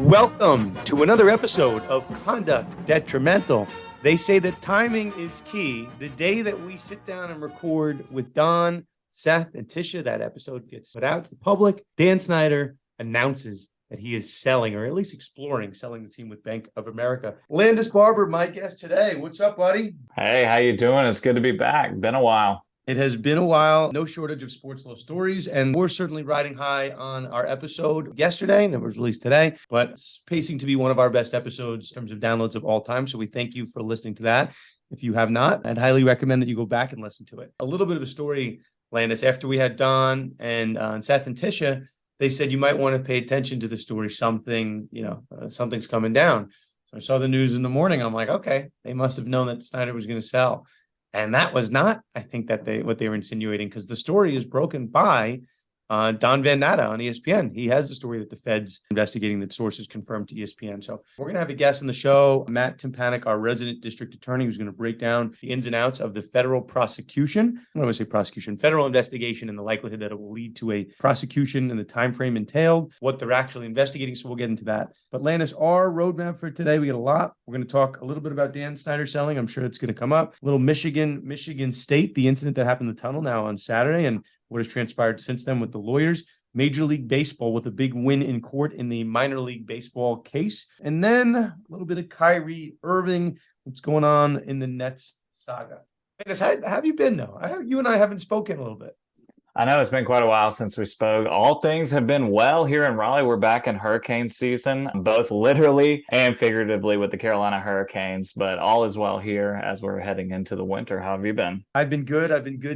Welcome to another episode of Conduct Detrimental. They say that timing is key. The day that we sit down and record with Don, Seth, and Tisha, that episode gets put out to the public. Dan Snyder announces that he is selling, or at least exploring selling the team with Bank of America. Landis Barber, my guest today. What's up, buddy? Hey, how you doing? It's good to be back. Been a while. It has been a while. No shortage of sports law stories, and we're certainly riding high on our episode yesterday, and it was released today, but it's pacing to be one of our best episodes in terms of downloads of all time. So we thank you for listening to that. If you have not, I'd highly recommend that you go back and listen to it. A little bit of a story, Landis, after we had Don and Seth and Tisha, they said you might want to pay attention to the story. Something's coming down. So I saw the news in the morning. I'm like, okay, they must have known that Snyder was going to sell. And that was not, I think, what they were insinuating, because the story is broken by Don Van Natta on ESPN. He has the story that the Fed's investigating, that sources confirmed to ESPN. So we're going to have a guest on the show, Matt Tympanick, our resident district attorney, who's going to break down the ins and outs of the federal prosecution. I don't want to say prosecution, federal investigation, and the likelihood that it will lead to a prosecution and the time frame entailed, what they're actually investigating. So we'll get into that. But Landis, our roadmap for today, we got a lot. We're going to talk a little bit about Dan Snyder selling. I'm sure it's going to come up. A little Michigan State, the incident that happened in the tunnel now on Saturday, and what has transpired since then with the lawyers. Major League Baseball with a big win in court in the minor league baseball case. And then a little bit of Kyrie Irving, what's going on in the Nets saga. How have you been, though? You and I haven't spoken a little bit. I know it's been quite a while since we spoke. All things have been well here in Raleigh. We're back in hurricane season, both literally and figuratively with the Carolina Hurricanes, but all is well here as we're heading into the winter. How have you been? I've been good.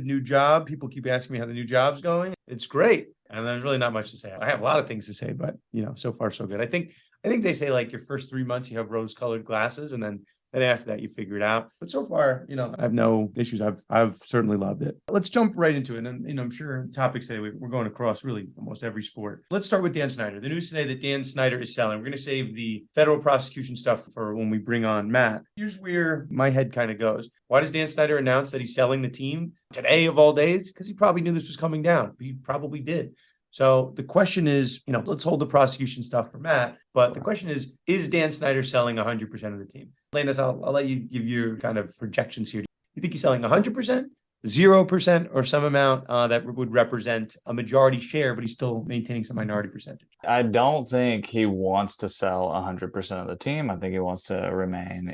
New job. People keep asking me how the new job's going. It's great. And there's really not much to say. I have a lot of things to say, but so far so good. I think they say like your first 3 months you have rose-colored glasses, and then after that, you figure it out. But so far, I have no issues. I've certainly loved it. Let's jump right into it. And, I'm sure topics today, we're going across really almost every sport. Let's start with Dan Snyder. The news today that Dan Snyder is selling. We're going to save the federal prosecution stuff for when we bring on Matt. Here's where my head kind of goes. Why does Dan Snyder announce that he's selling the team today of all days? Because he probably knew this was coming down. He probably did. So the question is, let's hold the prosecution stuff for Matt. But the question is Dan Snyder selling 100% of the team? Landis, I'll let you give your kind of projections here. You think he's selling 100%, 0%, or some amount that would represent a majority share, but he's still maintaining some minority percentage? I don't think he wants to sell 100% of the team. I think he wants to remain,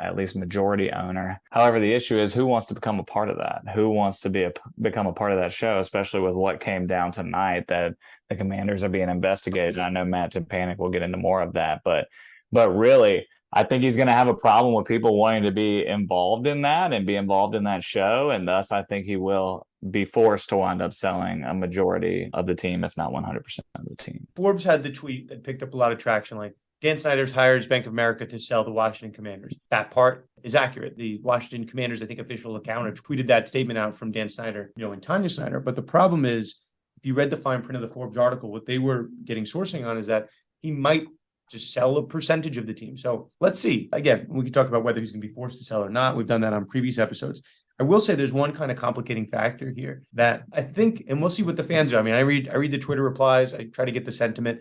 at least majority owner. However, the issue is who wants to become a part of that? Who wants to become a part of that show, especially with what came down tonight, that the Commanders are being investigated. And I know Matt Tympanick will get into more of that, but really, I think he's going to have a problem with people wanting to be involved in that and be involved in that show. And thus, I think he will be forced to wind up selling a majority of the team, if not 100% of the team. Forbes had the tweet that picked up a lot of traction, like Dan Snyder's hires Bank of America to sell the Washington Commanders. That part is accurate. The Washington Commanders, I think, official account tweeted that statement out from Dan Snyder, and Tanya Snyder. But the problem is, if you read the fine print of the Forbes article, what they were getting sourcing on is that he might just sell a percentage of the team. So let's see. Again, we can talk about whether he's going to be forced to sell or not. We've done that on previous episodes. I will say there's one kind of complicating factor here that I think, and we'll see what the fans do. I mean, I read the Twitter replies. I try to get the sentiment.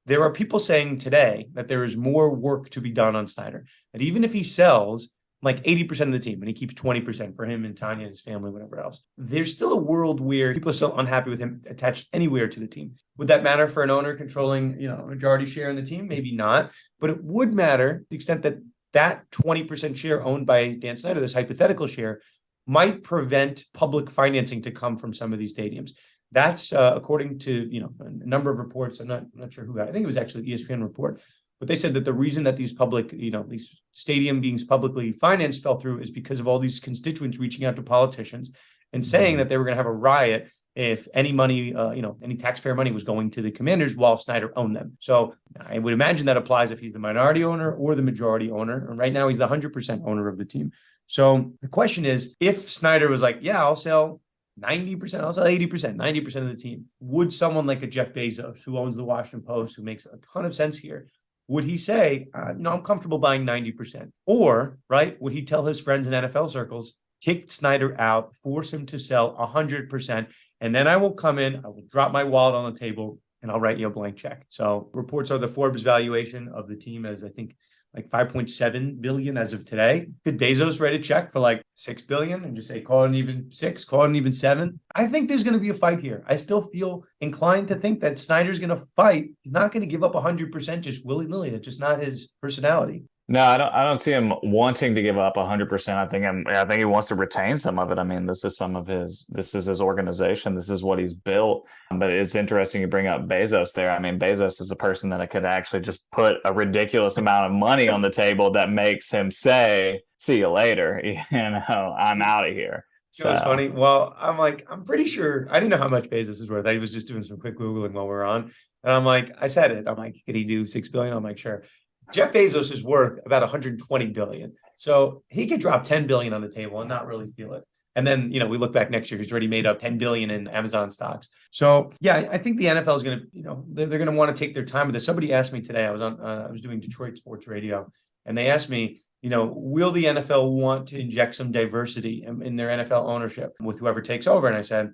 There are people saying today that there is more work to be done on Snyder. That even if he sells like 80% of the team and he keeps 20% for him and Tanya and his family, whatever else, there's still a world where people are still unhappy with him attached anywhere to the team. Would that matter for an owner controlling, majority share in the team? Maybe not, but it would matter to the extent that 20% share owned by Dan Snyder, this hypothetical share, might prevent public financing to come from some of these stadiums. That's according to, a number of reports. I'm not sure who, I think it was actually the ESPN report. But they said that the reason that these public, these stadium being publicly financed fell through is because of all these constituents reaching out to politicians and saying that they were going to have a riot if any money, any taxpayer money was going to the Commanders while Snyder owned them. So I would imagine that applies if he's the minority owner or the majority owner. And right now he's the 100% owner of the team. So the question is, if Snyder was like, yeah, I'll sell 90%, I'll sell 80%, 90% of the team, would someone like a Jeff Bezos, who owns the Washington Post, who makes a ton of sense here, would he say, I'm comfortable buying 90%? Or, right, would he tell his friends in NFL circles, kick Snyder out, force him to sell 100%, and then I will come in, I will drop my wallet on the table, and I'll write you a blank check. So reports are the Forbes valuation of the team as I think like 5.7 billion as of today. Could Bezos write a check for like 6 billion and just say, call it an even 6, call it an even 7? I think there's going to be a fight here. I still feel inclined to think that Snyder's going to fight. He's not going to give up 100% just willy-nilly. That's just not his personality. No, I don't see him wanting to give up 100%. I think he wants to retain some of it. I mean, this is his organization. This is what he's built. But it's interesting you bring up Bezos there. I mean, Bezos is a person that could actually just put a ridiculous amount of money on the table that makes him say, see you later. I'm out of here. It was funny. Well, I'm pretty sure I didn't know how much Bezos is worth. I was just doing some quick Googling while we were on. And I said it. I'm like, could he do 6 billion? I'm like, sure. Jeff Bezos is worth about 120 billion. So he could drop 10 billion on the table and not really feel it. And then, we look back next year, he's already made up 10 billion in Amazon stocks. So yeah, I think the NFL is going to, they're going to want to take their time with this. Somebody asked me today, I was doing Detroit sports radio, and they asked me, will the NFL want to inject some diversity in their NFL ownership with whoever takes over? And I said,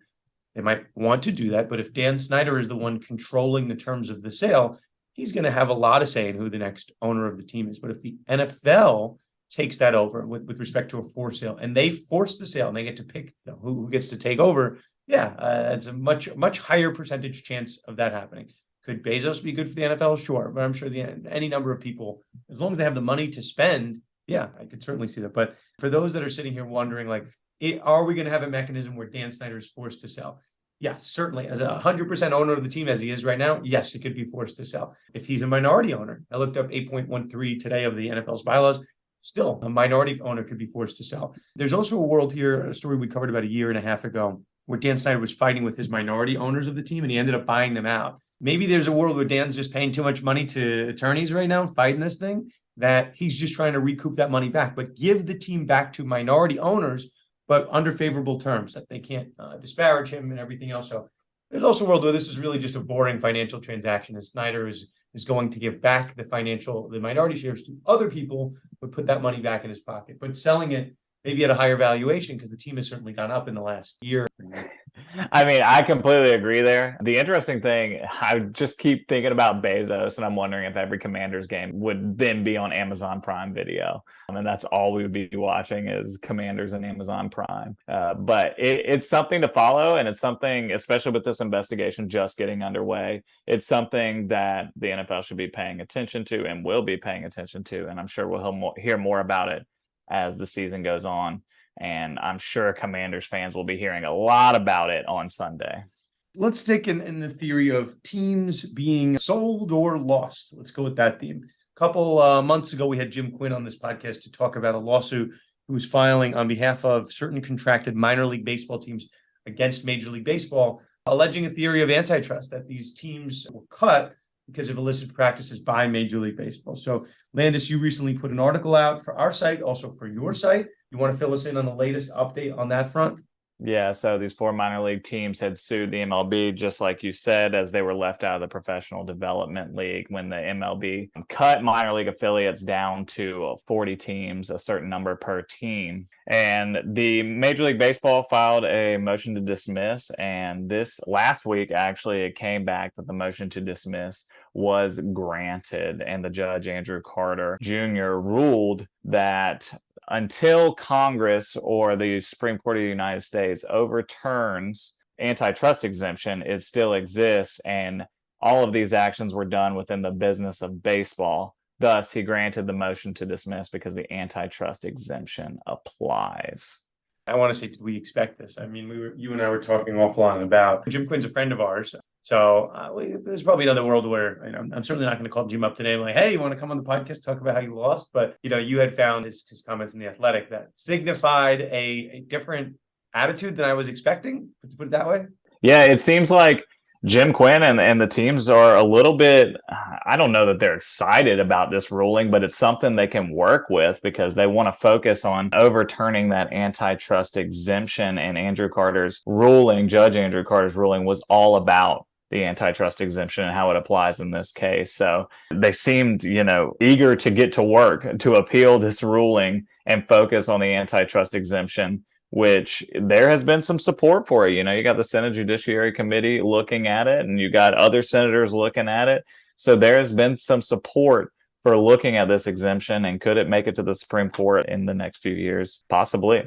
they might want to do that. But if Dan Snyder is the one controlling the terms of the sale, he's going to have a lot of say in who the next owner of the team is. But if the NFL takes that over with respect to a forced sale, and they force the sale and they get to pick who gets to take over, it's a much higher percentage chance of that happening. Could Bezos be good for the NFL? Sure. But I'm sure any number of people, as long as they have the money to spend, I could certainly see that. But for those that are sitting here wondering, are we going to have a mechanism where Dan Snyder is forced to sell? Yes, certainly. As a 100% owner of the team, as he is right now, yes, it could be forced to sell. If he's a minority owner, I looked up 8.13 today of the NFL's bylaws, still a minority owner could be forced to sell. There's also a world here, a story we covered about a year and a half ago, where Dan Snyder was fighting with his minority owners of the team, and he ended up buying them out. Maybe there's a world where Dan's just paying too much money to attorneys right now, fighting this thing, that he's just trying to recoup that money back, but give the team back to minority owners, but under favorable terms, that they can't disparage him and everything else. So there's also a world where this is really just a boring financial transaction, and Snyder is going to give back the minority shares to other people, but put that money back in his pocket. But selling it maybe at a higher valuation, because the team has certainly gone up in the last year. I mean, I completely agree there. The interesting thing, I just keep thinking about Bezos, and I'm wondering if every Commanders game would then be on Amazon Prime Video. And that's all we would be watching is Commanders and Amazon Prime. But it's something to follow, and it's something, especially with this investigation just getting underway, it's something that the NFL should be paying attention to and will be paying attention to. And I'm sure we'll hear more about it as the season goes on. And I'm sure Commanders fans will be hearing a lot about it on Sunday. Let's stick in the theory of teams being sold or lost. Let's go with that theme. A couple months ago, we had Jim Quinn on this podcast to talk about a lawsuit he was filing on behalf of certain contracted minor league baseball teams against Major League Baseball, alleging a theory of antitrust, that these teams were cut because of illicit practices by Major League Baseball. So, Landis, you recently put an article out for our site, also for your site. You want to fill us in on the latest update on that front? Yeah, so these 4 minor league teams had sued the MLB, just like you said, as they were left out of the Professional Development League when the MLB cut minor league affiliates down to 40 teams, a certain number per team. And the Major League Baseball filed a motion to dismiss. And this last week, actually, it came back that the motion to dismiss was granted. And the judge, Andrew Carter Jr., ruled that until Congress or the Supreme Court of the United States overturns antitrust exemption, it still exists, and all of these actions were done within the business of baseball. Thus, he granted the motion to dismiss because the antitrust exemption applies. I want to say, did we expect this? I mean, you and I were talking offline about Jim Quinn's a friend of ours. So there's probably another world where I'm certainly not going to call Jim up today and like, hey, you want to come on the podcast, talk about how you lost? But, you had found his comments in The Athletic that signified a different attitude than I was expecting, to put it that way. Yeah, it seems like Jim Quinn and the teams are a little bit, I don't know that they're excited about this ruling, but it's something they can work with because they want to focus on overturning that antitrust exemption. And Judge Andrew Carter's ruling was all about the antitrust exemption and how it applies in this case. So they seemed, eager to get to work to appeal this ruling and focus on the antitrust exemption. which there has been some support for it. You got the Senate Judiciary Committee looking at it, and you got other senators looking at it. So there has been some support for looking at this exemption, and could it make it to the Supreme Court in the next few years? Possibly.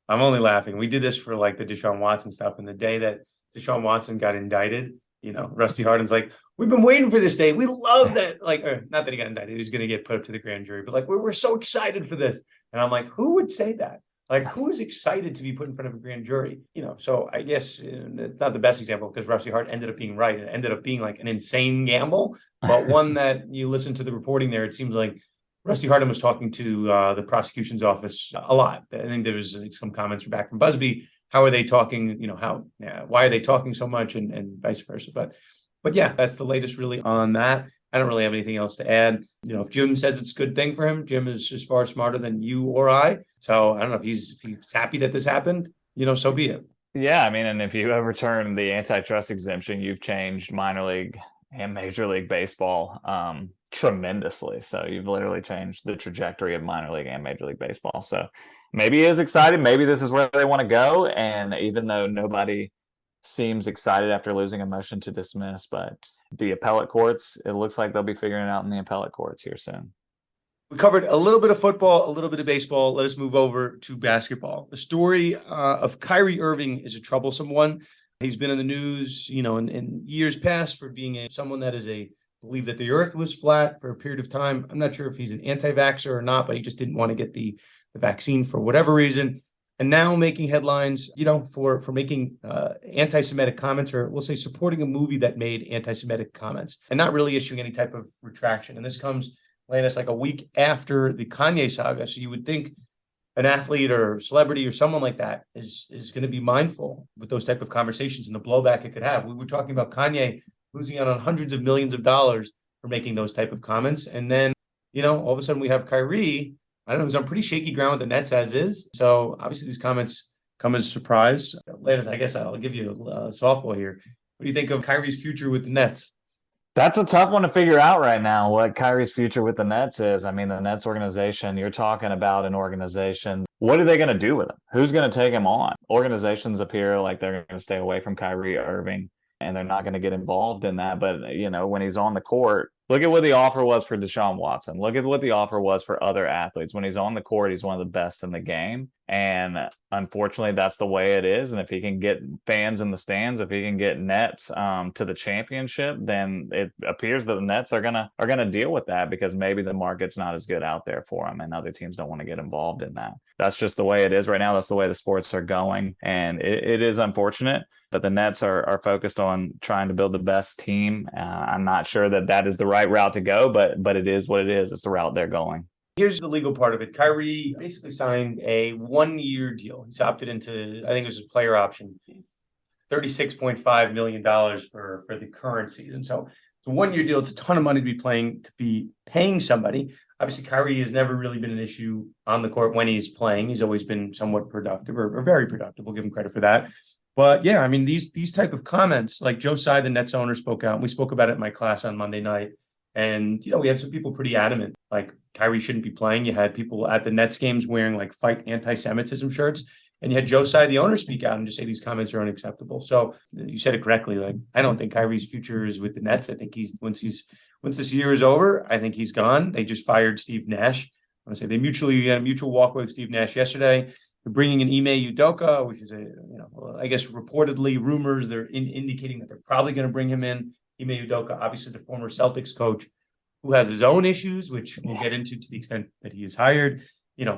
I'm only laughing. We did this for like the Deshaun Watson stuff. And the day that Deshaun Watson got indicted, Rusty Hardin's like, we've been waiting for this day. We love that. Like, not that he got indicted. He was going to get put up to the grand jury, but like, we're so excited for this. And I'm like, who would say that? Like, who is excited to be put in front of a grand jury? So I guess it's not the best example because Rusty Hart ended up being right. It ended up being like an insane gamble, but one that you listen to the reporting there, it seems like Rusty Hardin was talking to the prosecution's office a lot. I think there was some comments back from Busby. How are they talking? Why are they talking so much and vice versa? But yeah, that's the latest really on that. I don't really have anything else to add. If Jim says it's a good thing for him, Jim is just far smarter than you or I. So I don't know if he's happy that this happened, so be it. Yeah, I mean, and if you overturn the antitrust exemption, you've changed minor league and Major League Baseball tremendously. So you've literally changed the trajectory of minor league and Major League Baseball. So maybe he is excited. Maybe this is where they want to go. And even though nobody seems excited after losing a motion to dismiss, but the appellate courts, it looks like they'll be figuring it out in the appellate courts here soon. We covered a little bit of football, a little bit of baseball. Let us move over to basketball. The story of Kyrie Irving is a troublesome one. He's been in the news, in years past for being someone that believe that the earth was flat for a period of time. I'm not sure if he's an anti-vaxxer or not, but he just didn't want to get the vaccine for whatever reason. And now making headlines, for making anti-Semitic comments, or we'll say supporting a movie that made anti-Semitic comments and not really issuing any type of retraction. And this comes, Landis, like a week after the Kanye saga. So you would think an athlete or celebrity or someone like that is going to be mindful with those type of conversations and the blowback it could have. We were talking about Kanye losing out on hundreds of millions of dollars for making those type of comments. And then, all of a sudden we have Kyrie. I don't know, he's on pretty shaky ground with the Nets as is. So obviously these comments come as a surprise. Landis, I guess I'll give you a softball here. What do you think of Kyrie's future with the Nets? That's a tough one to figure out right now, what Kyrie's future with the Nets is. I mean, the Nets organization, you're talking about an organization. What are they going to do with him? Who's going to take him on? Organizations appear like they're going to stay away from Kyrie Irving and they're not going to get involved in that. But, when he's on the court, look at what the offer was for Deshaun Watson. Look at what the offer was for other athletes. When he's on the court, he's one of the best in the game. And unfortunately, that's the way it is. And if he can get fans in the stands, if he can get Nets to the championship, then it appears that the Nets are gonna deal with that because maybe the market's not as good out there for him, and other teams don't want to get involved in that. That's just the way it is right now. That's the way the sports are going, and it is unfortunate. But the Nets are focused on trying to build the best team. I'm not sure that is the right route to go, but it is what it is. It's the route they're going. Here's the legal part of it. Kyrie basically signed a 1-year deal. He's opted into, I think it was his player option, $36.5 million for the current season. So it's a 1-year deal. It's a ton of money to be paying somebody. Obviously, Kyrie has never really been an issue on the court when he's playing. He's always been somewhat productive or very productive. We'll give him credit for that. But yeah, I mean, these type of comments, like Joe Tsai, the Nets owner, spoke out. And we spoke about it in my class on Monday night. And, we had some people pretty adamant, like Kyrie shouldn't be playing. You had people at the Nets games wearing like fight anti-Semitism shirts. And you had Joe Tsai, the owner, speak out and just say these comments are unacceptable. So you said it correctly. Like, I don't think Kyrie's future is with the Nets. I think once this year is over, I think he's gone. They just fired Steve Nash. I want to say they had a mutual walk with Steve Nash yesterday. They're bringing in Ime Udoka, which is I guess reportedly rumors they're indicating that they're probably going to bring him in. Ime Udoka, obviously the former Celtics coach, who has his own issues, which we'll get into to the extent that he is hired.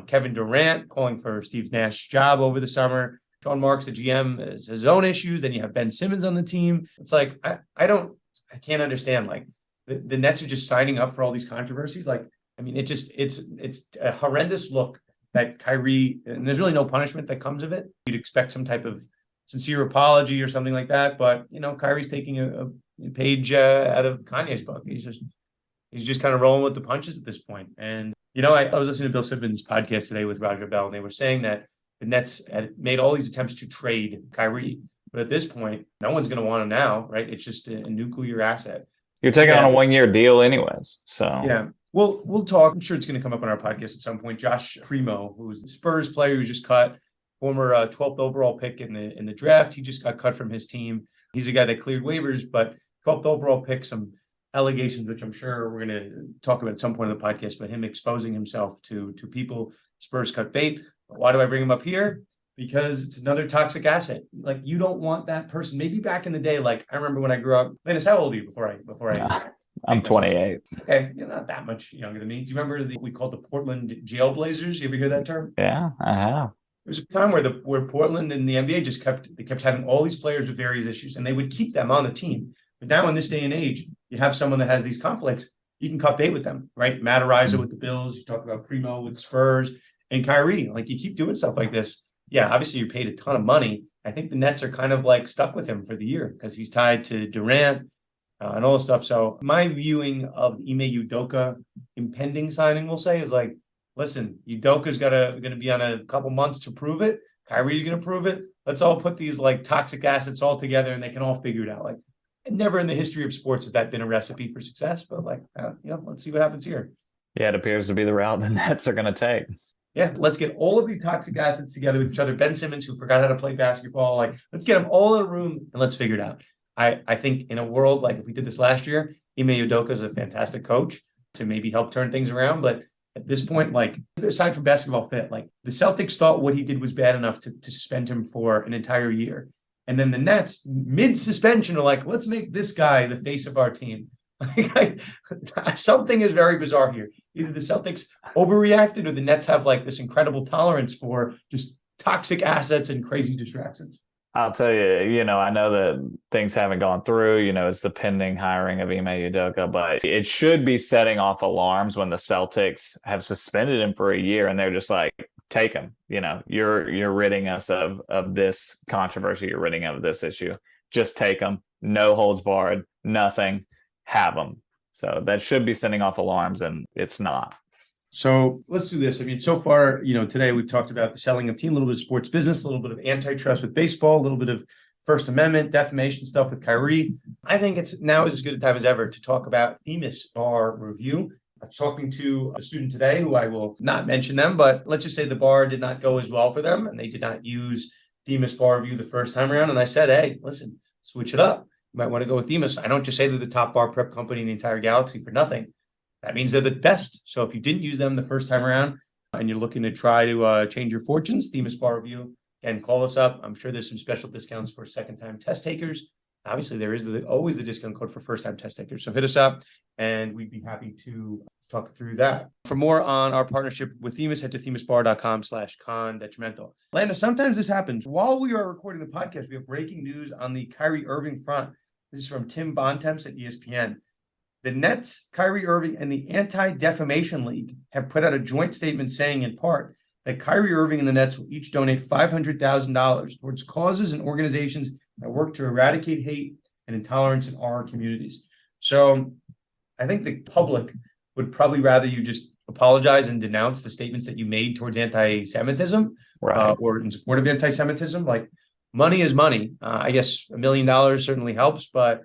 Kevin Durant calling for Steve Nash's job over the summer. Sean Marks, the GM, has his own issues. Then you have Ben Simmons on the team. It's like, I can't understand. Like the Nets are just signing up for all these controversies. Like, I mean, it's a horrendous look that Kyrie, and there's really no punishment that comes of it. You'd expect some type of sincere apology or something like that. But, Kyrie's taking a page out of Kanye's book. He's just kind of rolling with the punches at this point. And, I was listening to Bill Simmons' podcast today with Raja Bell, and they were saying that the Nets had made all these attempts to trade Kyrie. But at this point, no one's going to want him now, right? It's just a nuclear asset. You're taking on a 1-year deal anyways. So yeah. We'll talk. I'm sure it's going to come up on our podcast at some point. Josh Primo, who's a Spurs player who just cut, former 12th overall pick in the draft. He just got cut from his team. He's a guy that cleared waivers, but 12th overall pick, some allegations, which I'm sure we're going to talk about at some point in the podcast, but him exposing himself to people. Spurs cut bait. Why do I bring him up here? Because it's another toxic asset. Like, you don't want that person. Maybe back in the day, like I remember when I grew up. Landis, how old are you before I I'm 28. Okay, you're not that much younger than me. Do you remember we called the Portland Jailblazers? You ever hear that term? Yeah, I have. There was a time where Portland and the NBA just kept having all these players with various issues, and they would keep them on the team. But now in this day and age, you have someone that has these conflicts. You can cut bait with them, right? Matt Ariza with the Bills. You talk about Primo with Spurs and Kyrie. Like, you keep doing stuff like this. Yeah, obviously you're paid a ton of money. I think the Nets are kind of like stuck with him for the year because he's tied to Durant and all this stuff. So my viewing of Ime Udoka impending signing, we'll say, is like, listen, Udoka's going to be on a couple months to prove it. Kyrie's going to prove it. Let's all put these like toxic assets all together and they can all figure it out. Like, never in the history of sports has that been a recipe for success, but like, let's see what happens here. Yeah, it appears to be the route the Nets are going to take. Yeah, let's get all of these toxic assets together with each other. Ben Simmons, who forgot how to play basketball, like, let's get them all in a room and let's figure it out. I think in a world like if we did this last year, Ime Udoka is a fantastic coach to maybe help turn things around. But at this point, like, aside from basketball fit, like, the Celtics thought what he did was bad enough to suspend him for an entire year. And then the Nets, mid-suspension, are like, let's make this guy the face of our team. Something is very bizarre here. Either the Celtics overreacted or the Nets have like this incredible tolerance for just toxic assets and crazy distractions. I'll tell you, I know that things haven't gone through, it's the pending hiring of Ime Udoka, but it should be setting off alarms when the Celtics have suspended him for a year and they're just like, take him, you're ridding us of this controversy. You're ridding of this issue. Just take him. No holds barred, nothing. Have them. So that should be sending off alarms, and it's not. So let's do this. I mean, so far, today we've talked about the selling of team, a little bit of sports business, a little bit of antitrust with baseball, a little bit of First Amendment, defamation stuff with Kyrie. I think it's now is as good a time as ever to talk about Themis bar review. I was talking to a student today who I will not mention them, but let's just say the bar did not go as well for them, and they did not use Themis bar review the first time around. And I said, hey, listen, switch it up. You might want to go with Themis. I don't just say they're the top bar prep company in the entire galaxy for nothing. That means they're the best. So if you didn't use them the first time around and you're looking to try to change your fortunes, Themis bar review, and call us up. I'm sure there's some special discounts for second-time test takers. Obviously, there is always the discount code for first-time test takers. So hit us up, and we'd be happy to talk through that. For more on our partnership with Themis, head to themisbar.com/con-detrimental. Landis, sometimes this happens. While we are recording the podcast, we have breaking news on the Kyrie Irving front. This is from Tim Bontemps at ESPN. The Nets, Kyrie Irving, and the Anti-Defamation League have put out a joint statement saying, in part, that Kyrie Irving and the Nets will each donate $500,000 towards causes and organizations that work to eradicate hate and intolerance in our communities. So I think the public would probably rather you just apologize and denounce the statements that you made towards anti-Semitism, right, or in support of anti-Semitism. Like, money is money. I guess $1 million certainly helps, but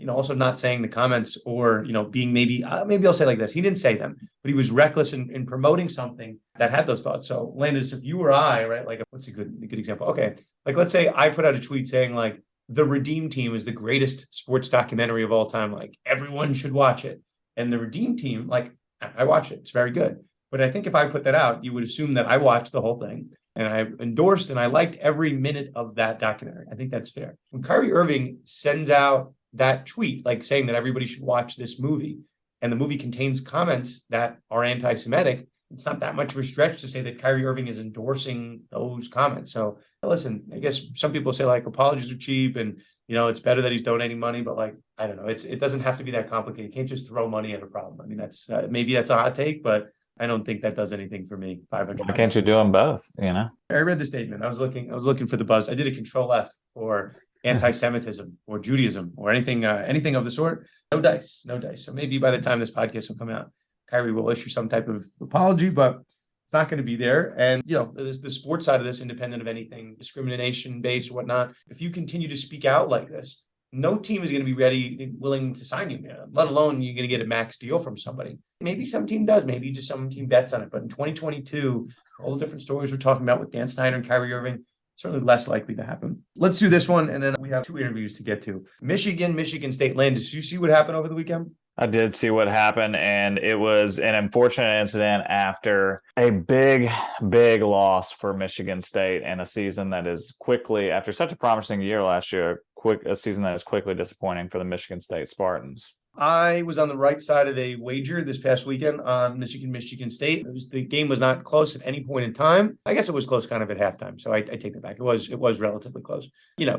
also not saying the comments or, being maybe I'll say like this. He didn't say them, but he was reckless in promoting something that had those thoughts. So Landis, if you or I, right, like, what's a good example? Okay. Like, let's say I put out a tweet saying like the Redeem Team is the greatest sports documentary of all time. Like, everyone should watch it. And the Redeem Team, like, I watch it. It's very good. But I think if I put that out, you would assume that I watched the whole thing and I endorsed and I liked every minute of that documentary. I think that's fair. When Kyrie Irving sends out that tweet, like saying that everybody should watch this movie, and the movie contains comments that are anti-Semitic, it's not that much of a stretch to say that Kyrie Irving is endorsing those comments. So listen, I guess some people say like apologies are cheap and, it's better that he's donating money, but like, I don't know, it doesn't have to be that complicated. You can't just throw money at a problem. I mean, that's maybe that's a hot take, but I don't think that does anything for me. 500. Why can't you do them both? I read the statement. I was looking for the buzz. I did a Control F for anti-Semitism or Judaism or anything of the sort. No dice. So maybe by the time this podcast will come out, Kyrie will issue some type of apology, but it's not going to be there. And, the sports side of this, independent of anything discrimination based or whatnot, if you continue to speak out like this, no team is going to be ready, willing to sign you, let alone you're going to get a max deal from somebody. Maybe some team does, maybe just some team bets on it. But in 2022, all the different stories we're talking about with Dan Snyder and Kyrie Irving, certainly less likely to happen. Let's do this one, and then we have 2 interviews to get to. Michigan State. Landis, did you see what happened over the weekend? I did see what happened, and it was an unfortunate incident after a big, big loss for Michigan State and a season that is quickly, after such a promising year last year, a season that is quickly disappointing for the Michigan State Spartans. I was on the right side of a wager this past weekend on Michigan State. The game was not close at any point in time. I guess it was close kind of at halftime. So I take that back. It was relatively close.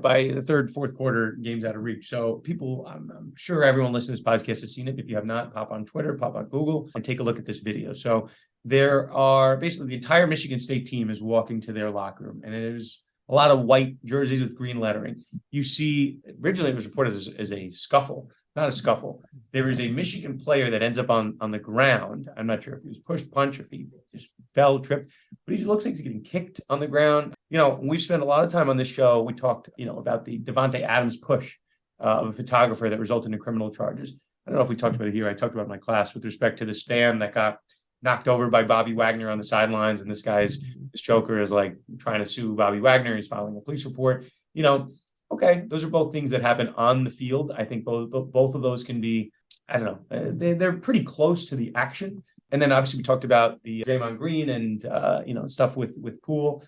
By the third, fourth quarter, game's out of reach. So people, I'm sure everyone listening to this podcast has seen it. If you have not, pop on Twitter, pop on Google, and take a look at this video. So there are basically the entire Michigan State team is walking to their locker room, and there's a lot of white jerseys with green lettering. You see, originally it was reported as a scuffle. Not a scuffle. There is a Michigan player that ends up on the ground. I'm not sure if he was pushed, punched, if he just fell, tripped, but he looks like he's getting kicked on the ground. We spent a lot of time on this show. We talked, about the Devontae Adams push of a photographer that resulted in criminal charges. I don't know if we talked about it here. I talked about it in my class with respect to this fan that got knocked over by Bobby Wagner on the sidelines, and this choker is like trying to sue Bobby Wagner. He's filing a police report. Okay, those are both things that happen on the field. I think both of those can be, I don't know, they're pretty close to the action. And then obviously we talked about the Draymond Green and, stuff with Poole.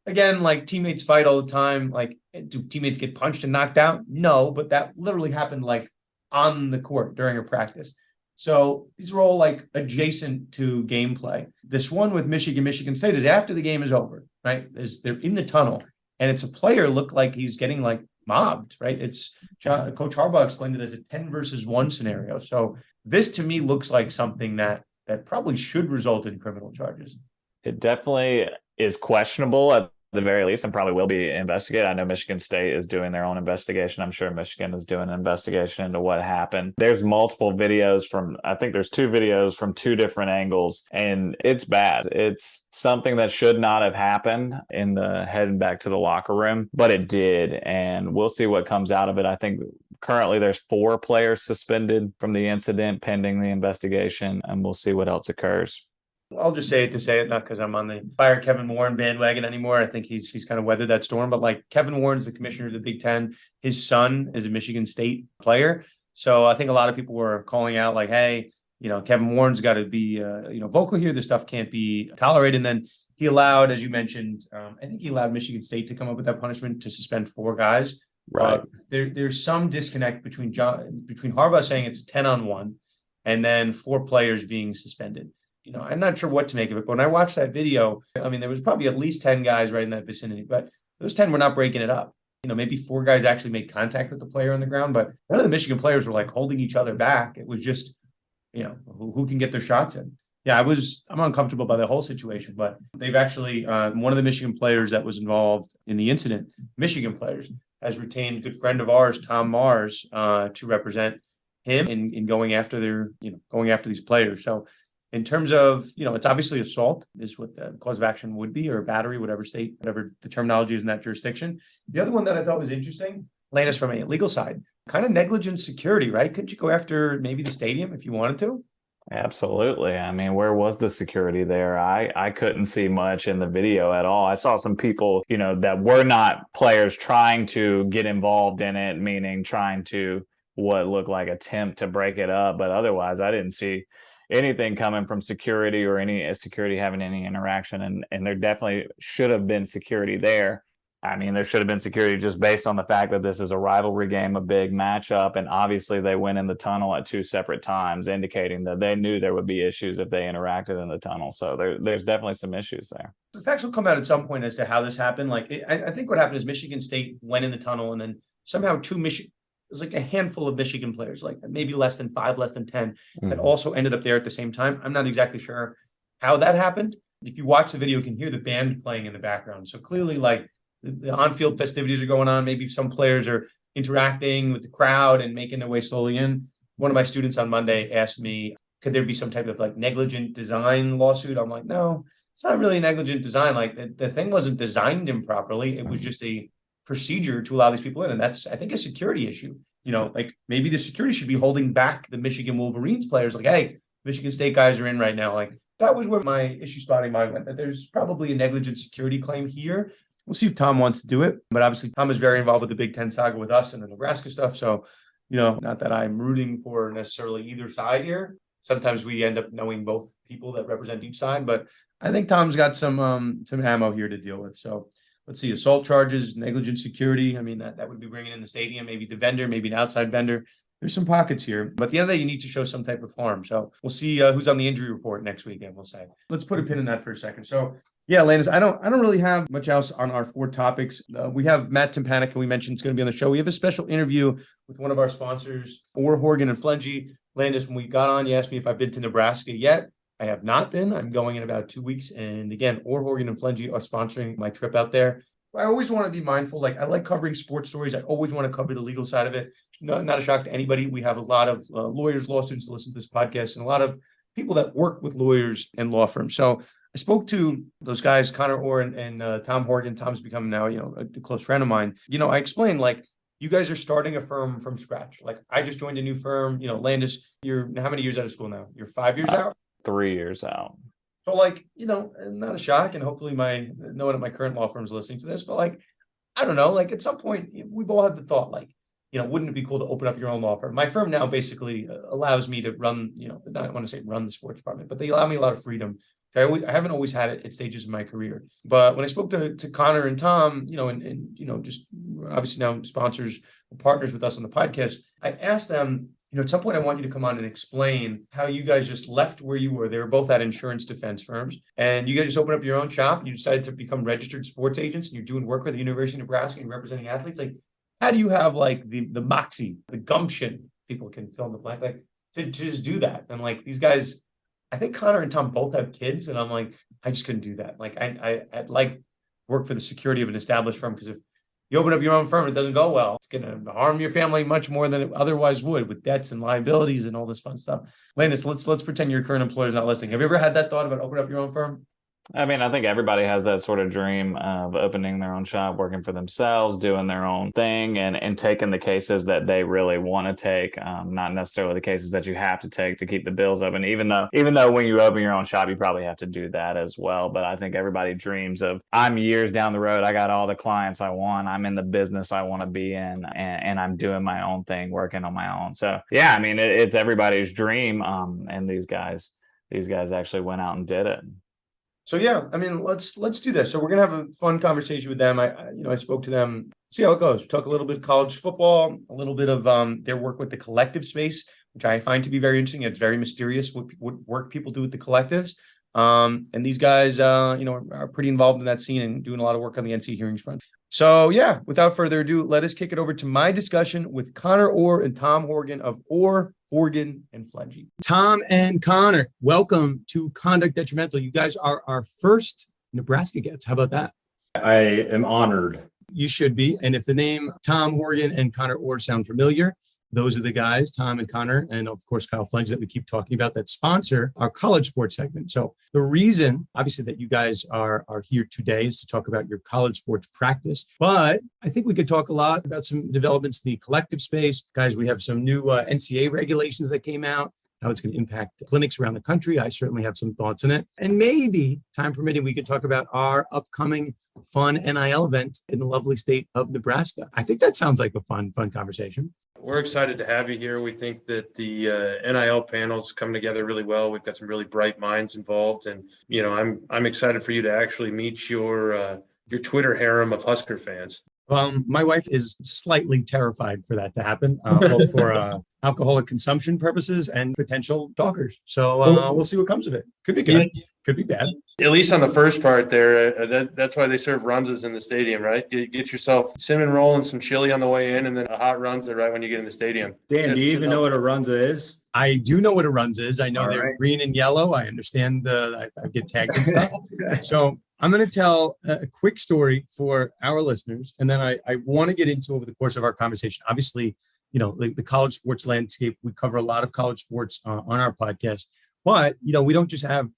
Again, like teammates fight all the time. Like, do teammates get punched and knocked out? No, but that literally happened like on the court during a practice. So these are all like adjacent to gameplay. This one with Michigan State is after the game is over, right? They're in the tunnel. And it's a player look like he's getting like mobbed, right? It's Coach Harbaugh explained it as a 10 versus 1 scenario. So this to me looks like something that probably should result in criminal charges. It definitely is questionable at the very least and probably will be investigated. I know Michigan State is doing their own investigation. I'm sure Michigan is doing an investigation into what happened. There's multiple videos I think there's 2 videos from 2 different angles, and it's bad. It's something that should not have happened in the heading back to the locker room, but it did, and we'll see what comes out of it. I think currently there's 4 players suspended from the incident pending the investigation, and we'll see what else occurs. I'll just say it to say it, not because I'm on the fire Kevin Warren bandwagon anymore. I think he's kind of weathered that storm. But like Kevin Warren's the commissioner of the Big Ten. His son is a Michigan State player. So I think a lot of people were calling out like, hey, Kevin Warren's got to be, vocal here. This stuff can't be tolerated. And then he allowed, as you mentioned, I think he allowed Michigan State to come up with that punishment to suspend 4 guys. Right. There's some disconnect between Harbaugh saying it's 10-on-1 and then 4 players being suspended. I'm not sure what to make of it, but when I watched that video, I mean, there was probably at least 10 guys right in that vicinity, but those 10 were not breaking it up. Maybe 4 guys actually made contact with the player on the ground, but none of the Michigan players were like holding each other back. It was just, who can get their shots in. Yeah, I'm uncomfortable by the whole situation, but they've actually, one of the Michigan players that was involved in the incident, Michigan players, has retained a good friend of ours, Tom Mars, to represent him in going after these players. So in terms of, it's obviously assault is what the cause of action would be, or battery, whatever the terminology is in that jurisdiction. The other one that I thought was interesting, Landis, from a legal side, kind of negligent security, right? Couldn't you go after maybe the stadium if you wanted to? Absolutely. I mean, where was the security there? I couldn't see much in the video at all. I saw some people, that were not players trying to get involved in it, meaning trying to what looked like attempt to break it up. But otherwise, I didn't see anything coming from security or any security having any interaction. And there definitely should have been security there. I mean, there should have been security just based on the fact that this is a rivalry game, a big matchup. And obviously they went in the tunnel at 2 separate times, indicating that they knew there would be issues if they interacted in the tunnel. So there's definitely some issues there. The facts will come out at some point as to how this happened. I think what happened is Michigan State went in the tunnel, and then somehow there's like a handful of Michigan players, like maybe less than 5, less than 10, that also ended up there at the same time. I'm not exactly sure how that happened. If you watch the video, you can hear the band playing in the background. So clearly, like, the on-field festivities are going on. Maybe some players are interacting with the crowd and making their way slowly in. One of my students on Monday asked me, could there be some type of like negligent design lawsuit? I'm like, no, it's not really negligent design. Like the thing wasn't designed improperly. It was just a procedure to allow these people in. And that's, I think, a security issue. Like maybe the security should be holding back the Michigan Wolverines players. Like, hey, Michigan State guys are in right now. Like that was where my issue spotting mind went, that there's probably a negligent security claim here. We'll see if Tom wants to do it. But obviously, Tom is very involved with the Big Ten saga with us and the Nebraska stuff. So, not that I'm rooting for necessarily either side here. Sometimes we end up knowing both people that represent each side. But I think Tom's got some ammo here to deal with. So let's see, assault charges, negligent security. I mean, that would be bringing in the stadium, maybe the vendor, maybe an outside vendor. There's some pockets here, but at the end of the day, you need to show some type of harm. So we'll see who's on the injury report next weekend. We'll say. Let's put a pin in that for a second. So yeah, Landis, I don't really have much else on our 4 topics. We have Matt Tympanick, and we mentioned it's going to be on the show. We have a special interview with one of our sponsors, or Horgan and Flentje. Landis, when we got on, you asked me if I've been to Nebraska yet. I have not been. I'm going in about 2 weeks. And again, or Horgan and Flentje are sponsoring my trip out there. I always want to be mindful. Like I like covering sports stories. I always want to cover the legal side of it. Not a shock to anybody. We have a lot of lawyers, law students that listen to this podcast, and a lot of people that work with lawyers and law firms. So I spoke to those guys, Connor Orr and Tom Horgan. Tom's become now, a close friend of mine. I explained, like, you guys are starting a firm from scratch. Like I just joined a new firm. Landis, you're how many years out of school now? You're 5 years out? 3 years out. So like, not a shock. And hopefully no one at my current law firm is listening to this, but like, I don't know, like at some point we've all had the thought, like, wouldn't it be cool to open up your own law firm? My firm now basically allows me to run, I want to say run the sports department, but they allow me a lot of freedom. I haven't always had it at stages of my career. But when I spoke to Connor and Tom, and just obviously now sponsors or partners with us on the podcast, I asked them, at some point I want you to come on and explain how you guys just left where you were. They were both at insurance defense firms, and you guys just opened up your own shop. And you decided to become registered sports agents, and you're doing work with the University of Nebraska and representing athletes. Like, how do you have like the moxie, the gumption, people can fill in the blank, like to just do that? And like these guys, I think Connor and Tom both have kids, and I'm like, I just couldn't do that. Like I'd like work for the security of an established firm, because if you open up your own firm, it doesn't go well. It's going to harm your family much more than it otherwise would, with debts and liabilities and all this fun stuff. Landis, let's pretend your current employer is not listening. Have you ever had that thought about opening up your own firm? I mean, I think everybody has that sort of dream of opening their own shop, working for themselves, doing their own thing, and taking the cases that they really want to take, not necessarily the cases that you have to take to keep the bills open. Even though when you open your own shop, you probably have to do that as well. But I think everybody dreams of, I'm years down the road, I got all the clients I want, I'm in the business I want to be in, and I'm doing my own thing, working on my own. So yeah, I mean, it's everybody's dream. And these guys actually went out and did it. So yeah, I mean, let's do this. So we're gonna have a fun conversation with them. I spoke to them, see how it goes. Talk a little bit of college football, a little bit of their work with the collective space, which I find to be very interesting. It's very mysterious what work people do with the collectives. And these guys, are pretty involved in that scene and doing a lot of work on the NC hearings front. So yeah, without further ado, let us kick it over to my discussion with Connor Orr and Tom Horgan of Orr, Horgan, and Flentje. Tom and Connor, welcome to Conduct Detrimental. You guys are our first Nebraska guests. How about that? I am honored. You should be. And if the name Tom Horgan and Connor Orr sound familiar, those are the guys, Tom and Connor, and of course, Kyle Flentje, that we keep talking about, that sponsor our college sports segment. So the reason, obviously, that you guys are here today is to talk about your college sports practice. But I think we could talk a lot about some developments in the collective space. Guys, we have some new NCAA regulations that came out, how it's going to impact clinics around the country. I certainly have some thoughts in it. And maybe, time permitting, we could talk about our upcoming fun NIL event in the lovely state of Nebraska. I think that sounds like a fun conversation. We're excited to have you here. We think that the NIL panel's come together really well. We've got some really bright minds involved, and I'm excited for you to actually meet your Twitter harem of Husker fans. My wife is slightly terrified for that to happen, both for alcoholic consumption purposes and potential talkers. So we'll see what comes of it. Could be good. Could be bad. At least on the first part there, that's why they serve runzas in the stadium, right? Get yourself cinnamon roll and some chili on the way in, and then a hot runza right when you get in the stadium. Dan, do you even know what a runza is? I do know what a runza is. I know All they're right. green and yellow. I understand I get tagged and stuff. So I'm going to tell a quick story for our listeners, and then I want to get into over the course of our conversation. Obviously, the college sports landscape. We cover a lot of college sports on our podcast, but we don't just have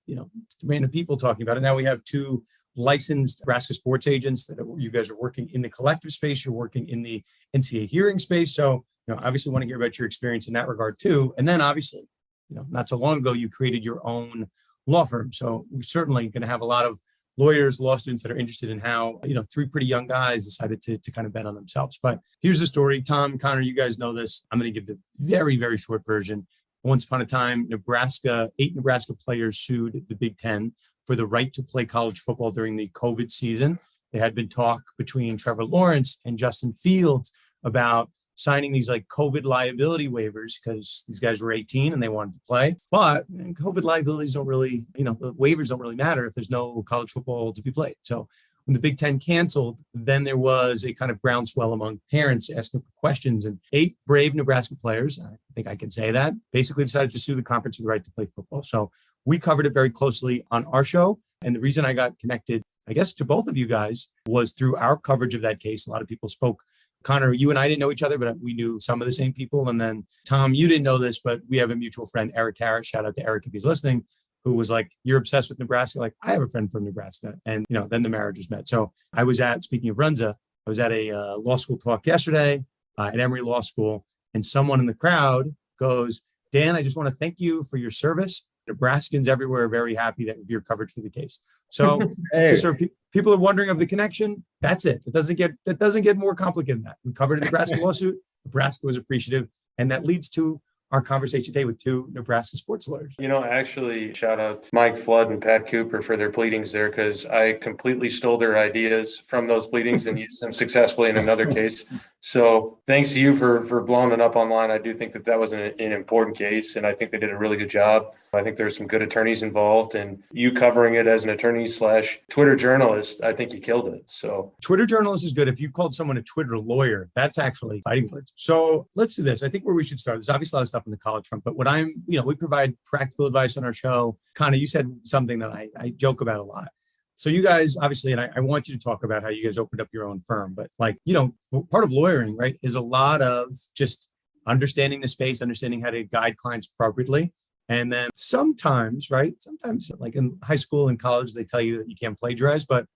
random people talking about it. Now we have two licensed Nebraska sports agents that you guys are working in the collective space. You're working in the NCAA hearing space. So, obviously want to hear about your experience in that regard too. And then obviously, not so long ago, you created your own law firm. So we're certainly going to have a lot of lawyers, law students that are interested in how, three pretty young guys decided to kind of bet on themselves. But here's the story. Tom, Connor, you guys know this. I'm going to give the very, very short version. Once upon a time, 8 Nebraska players sued the Big Ten for the right to play college football during the COVID season. There had been talk between Trevor Lawrence and Justin Fields about signing these like COVID liability waivers because these guys were 18 and they wanted to play. But COVID liabilities don't really, the waivers don't really matter if there's no college football to be played. So when the Big Ten canceled, then there was a kind of groundswell among parents asking for questions. And 8 brave Nebraska players, I think I can say that, basically decided to sue the conference for the right to play football. So we covered it very closely on our show. And the reason I got connected, I guess, to both of you guys was through our coverage of that case. A lot of people spoke. Connor, you and I didn't know each other, but we knew some of the same people. And then Tom, you didn't know this, but we have a mutual friend, Eric Harris. Shout out to Eric if he's listening, who was like, "You're obsessed with Nebraska." Like, I have a friend from Nebraska. And, then the marriage was met. So I was speaking of Runza, I was at a law school talk yesterday at Emory Law School. And someone in the crowd goes, "Dan, I just want to thank you for your service. Nebraskans everywhere are very happy that your coverage for the case." So just so people are wondering of the connection, that's it. It doesn't get more complicated than that. We covered a Nebraska lawsuit. Nebraska was appreciative. And that leads to our conversation today with 2 Nebraska sports lawyers. Actually, shout out to Mike Flood and Pat Cooper for their pleadings there, because I completely stole their ideas from those pleadings and used them successfully in another case. So thanks to you for blowing it up online. I do think that was an important case, and I think they did a really good job. I think there's some good attorneys involved, and you covering it as an attorney / Twitter journalist, I think you killed it. So Twitter journalist is good. If you called someone a Twitter lawyer, that's actually fighting words. So let's do this. I think where we should start, there's obviously a lot of stuff on the college front, but we provide practical advice on our show. Connor, you said something that I joke about a lot. So you guys, obviously, and I want you to talk about how you guys opened up your own firm, but part of lawyering, right, is a lot of just understanding the space, understanding how to guide clients appropriately. And then sometimes like in high school and college, they tell you that you can't plagiarize, but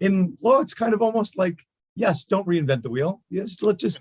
in law, it's kind of almost like, yes, don't reinvent the wheel. Yes, let's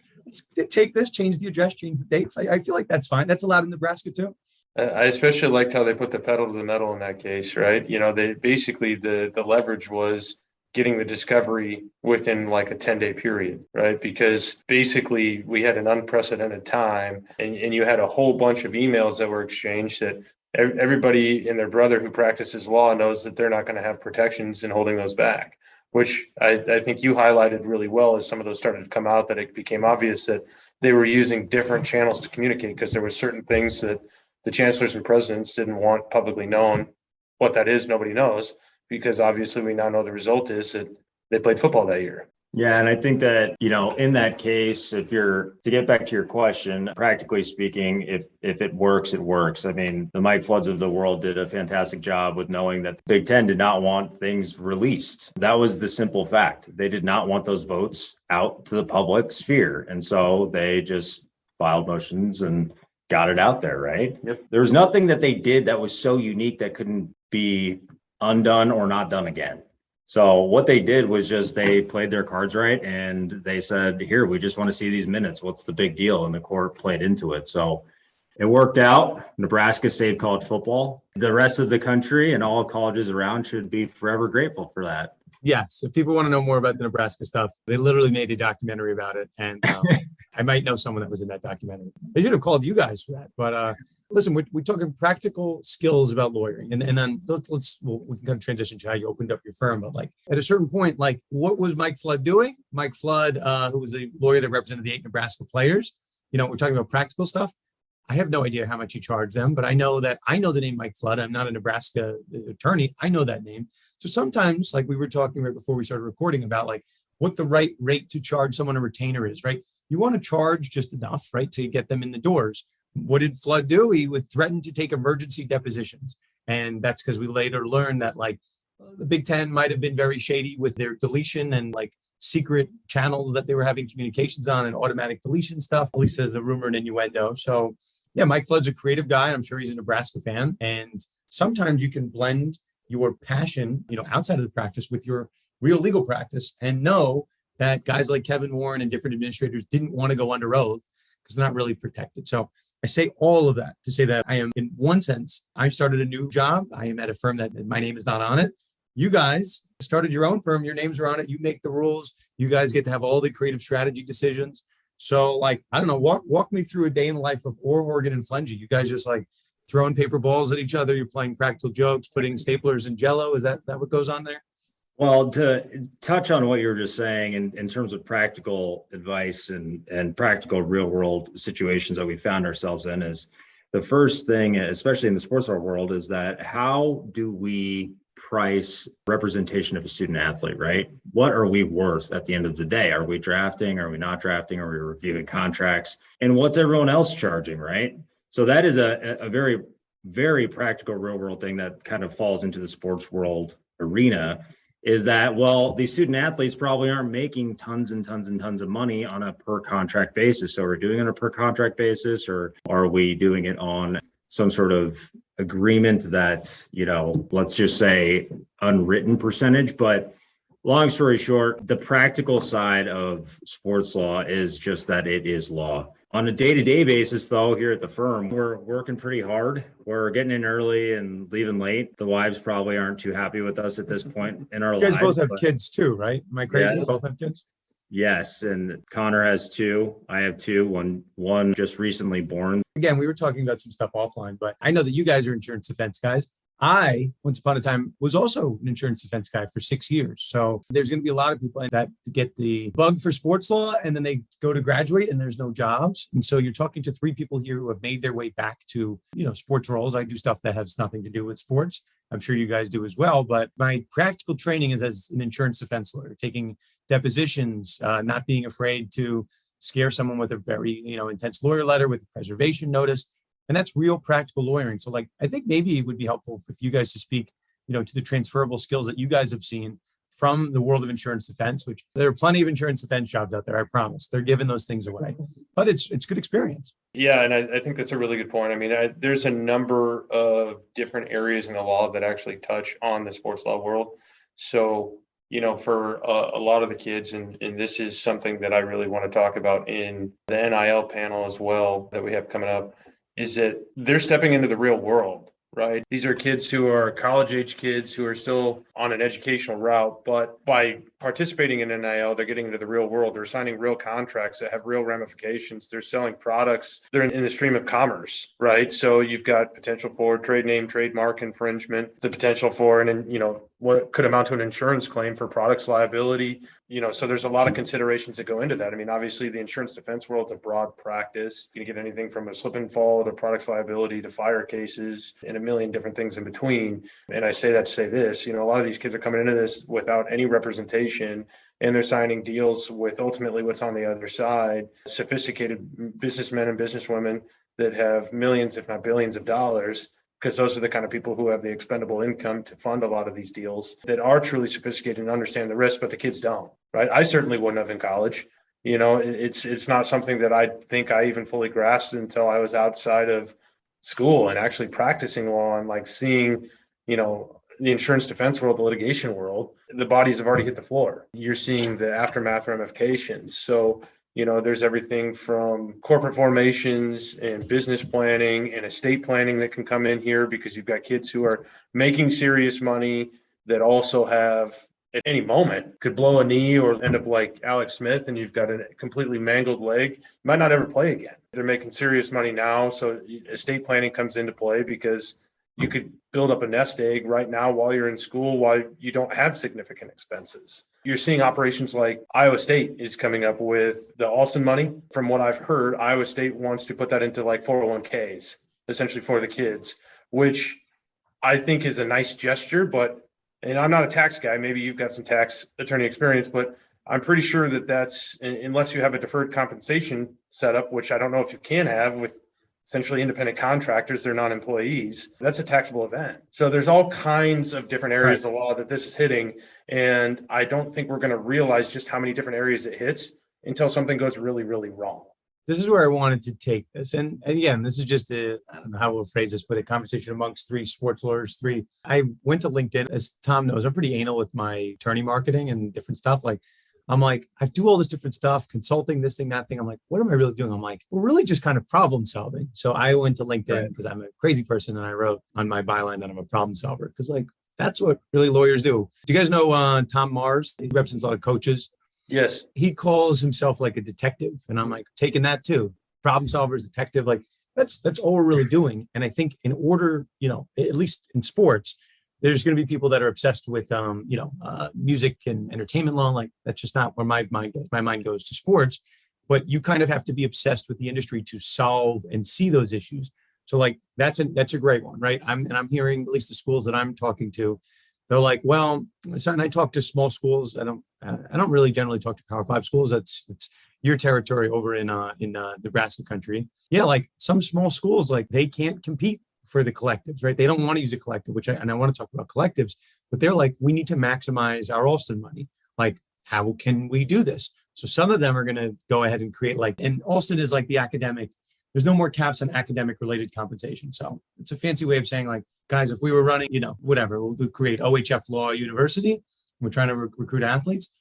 take this, change the address, change the dates. I feel like that's fine. That's allowed in Nebraska too. I especially liked how they put the pedal to the metal in that case, right? They basically, the leverage was getting the discovery within like a 10-day period, right? Because basically we had an unprecedented time and you had a whole bunch of emails that were exchanged that everybody and their brother who practices law knows that they're not going to have protections in holding those back, which I think you highlighted really well as some of those started to come out, that it became obvious that they were using different channels to communicate, because there were certain things that the chancellors and presidents didn't want publicly known. What that is, nobody knows, because obviously we now know the result is that they played football that year. Yeah, and I think that, in that case, to get back to your question, practically speaking, if it works, it works. I mean, the Mike Floods of the world did a fantastic job with knowing that the Big Ten did not want things released. That was the simple fact. They did not want those votes out to the public sphere. And so they just filed motions and got it out there, right? Yep. There was nothing that they did that was so unique that couldn't be undone or not done again. So what they did was just they played their cards right, and they said, "Here, we just want to see these minutes. What's the big deal?" And the court played into it. So it worked out. Nebraska saved college football. The rest of the country and all colleges around should be forever grateful for that. Yes. If people want to know more about the Nebraska stuff, they literally made a documentary about it. And I might know someone that was in that documentary. They should have called you guys for that. But listen, we're talking practical skills about lawyering. And then we can kind of transition to how you opened up your firm. But like at a certain point, like what was Mike Flood doing? Mike Flood, who was the lawyer that represented the 8 Nebraska players. We're talking about practical stuff. I have no idea how much you charge them, but I know the name Mike Flood. I'm not a Nebraska attorney. I know that name. So sometimes, like we were talking right before we started recording about like what the right rate to charge someone a retainer is, right? You want to charge just enough, right, to get them in the doors. What did Flood do? He would threaten to take emergency depositions. And that's because we later learned that like the Big Ten might have been very shady with their deletion and like secret channels that they were having communications on and automatic deletion stuff, at least as the rumor and innuendo. So yeah, Mike Flood's a creative guy. I'm sure he's a Nebraska fan. And sometimes you can blend your passion, outside of the practice with your real legal practice, and know that guys like Kevin Warren and different administrators didn't want to go under oath because they're not really protected. So I say all of that to say that I am, in one sense, I started a new job. I am at a firm that my name is not on it. You guys started your own firm. Your names are on it. You make the rules. You guys get to have all the creative strategy decisions. So I don't know, walk me through a day in the life of Horgan and Flentje. You guys just throwing paper balls at each other. You're playing practical jokes, putting staplers in Jell-O. Is that what goes on there? Well, to touch on what you were just saying in terms of practical advice and practical real world situations that we found ourselves in, is the first thing, especially in the sports world, is that how do we price representation of a student athlete, right? What are we worth at the end of the day? Are we drafting? Are we not drafting? Are we reviewing contracts? And what's everyone else charging, right? So that is a very, very practical real world thing that kind of falls into the sports world arena, is that, well, these student athletes probably aren't making tons and tons and tons of money on a per contract basis. So we're doing it on a per contract basis, or are we doing it on some sort of agreement that, let's just say unwritten percentage? But long story short, the practical side of sports law is just that it is law. On a day-to-day basis, though, here at the firm, we're working pretty hard. We're getting in early and leaving late. The wives probably aren't too happy with us at this point in our lives. You guys both have kids too, right? Am I crazy? Yes. Both have kids? Yes, and Connor has two. I have two. One just recently born. Again, we were talking about some stuff offline, but I know that you guys are insurance defense guys. I, once upon a time, was also an insurance defense guy for 6 years. So there's going to be a lot of people that get the bug for sports law, and then they go to graduate and there's no jobs. And so you're talking to three people here who have made their way back to, sports roles. I do stuff that has nothing to do with sports. I'm sure you guys do as well. But my practical training is as an insurance defense lawyer, taking depositions, not being afraid to scare someone with a very, intense lawyer letter with a preservation notice. And that's real practical lawyering. So I think maybe it would be helpful if you guys to speak, to the transferable skills that you guys have seen from the world of insurance defense, which there are plenty of insurance defense jobs out there. I promise they're giving those things away, but it's good experience. Yeah. And I think that's a really good point. I mean, there's a number of different areas in the law that actually touch on the sports law world. So, for a lot of the kids, and this is something that I really want to talk about in the NIL panel as well that we have coming up, is that they're stepping into the real world, right? These are kids who are college-age kids who are still on an educational route, but by participating in NIL, they're getting into the real world. They're signing real contracts that have real ramifications. They're selling products. They're in the stream of commerce, right? So you've got potential for trade name, trademark infringement, the potential for, what could amount to an insurance claim for products liability. So there's a lot of considerations that go into that. I mean, obviously the insurance defense world is a broad practice. You can get anything from a slip and fall to products liability to fire cases and a million different things in between. And I say that to say this, a lot of these kids are coming into this without any representation, and they're signing deals with ultimately what's on the other side, sophisticated businessmen and businesswomen that have millions, if not billions of dollars, because those are the kind of people who have the expendable income to fund a lot of these deals, that are truly sophisticated and understand the risk, but the kids don't, right? I certainly wouldn't have in college. It's not something that I think I even fully grasped until I was outside of school and actually practicing law and seeing, the insurance defense world, the litigation world. The bodies have already hit the floor. You're seeing the aftermath ramifications. So there's everything from corporate formations and business planning and estate planning that can come in here, because you've got kids who are making serious money that also have, at any moment, could blow a knee or end up like Alex Smith, and you've got a completely mangled leg. You might not ever play again. They're making serious money now. So estate planning comes into play, because you could build up a nest egg right now while you're in school, while you don't have significant expenses. You're seeing operations like Iowa State is coming up with the Alston money. From what I've heard, Iowa State wants to put that into 401ks, essentially for the kids, which I think is a nice gesture. And I'm not a tax guy. Maybe you've got some tax attorney experience, but I'm pretty sure that that's, unless you have a deferred compensation setup, which I don't know if you can have with essentially independent contractors, they're not employees, that's a taxable event. So there's all kinds of different areas of law that this is hitting. And I don't think we're going to realize just how many different areas it hits until something goes really, really wrong. this is where I wanted to take this. And again, this is just I don't know how we'll phrase this, but a conversation amongst three sports lawyers, I went to LinkedIn. As Tom knows, I'm pretty anal with my attorney marketing and different stuff. Like, I'm like, I do all this different stuff, consulting, this thing, that thing. I'm like, what am I really doing? I'm like, we're really just kind of problem solving. So I went to LinkedIn because I'm a crazy person. And I wrote on my byline that I'm a problem solver because like, that's what really lawyers do. Do you guys know Tom Mars? He represents a lot of coaches. Yes. He calls himself like a detective. And I'm like, taking that too. Problem solvers, detective, like that's all we're really doing. And I think in order, at least in sports, there's going to be people that are obsessed with, music and entertainment law. Like that's just not where my mind goes. My mind goes to sports, but you kind of have to be obsessed with the industry to solve and see those issues. So like, that's a great one, right? I'm hearing at least the schools that I'm talking to, they're like, well, and I talk to small schools. I don't really generally talk to Power 5 schools. It's your territory over in Nebraska country. Yeah. Like some small schools, like they can't compete for the collectives, right? They don't want to use a collective, and I want to talk about collectives, but they're like, we need to maximize our Alston money. Like, how can we do this? So some of them are going to go ahead and create and Alston is like the academic, there's no more caps on academic related compensation. So it's a fancy way of saying like, guys, if we were running, whatever, we'll create OHF Law University. We're trying to recruit athletes.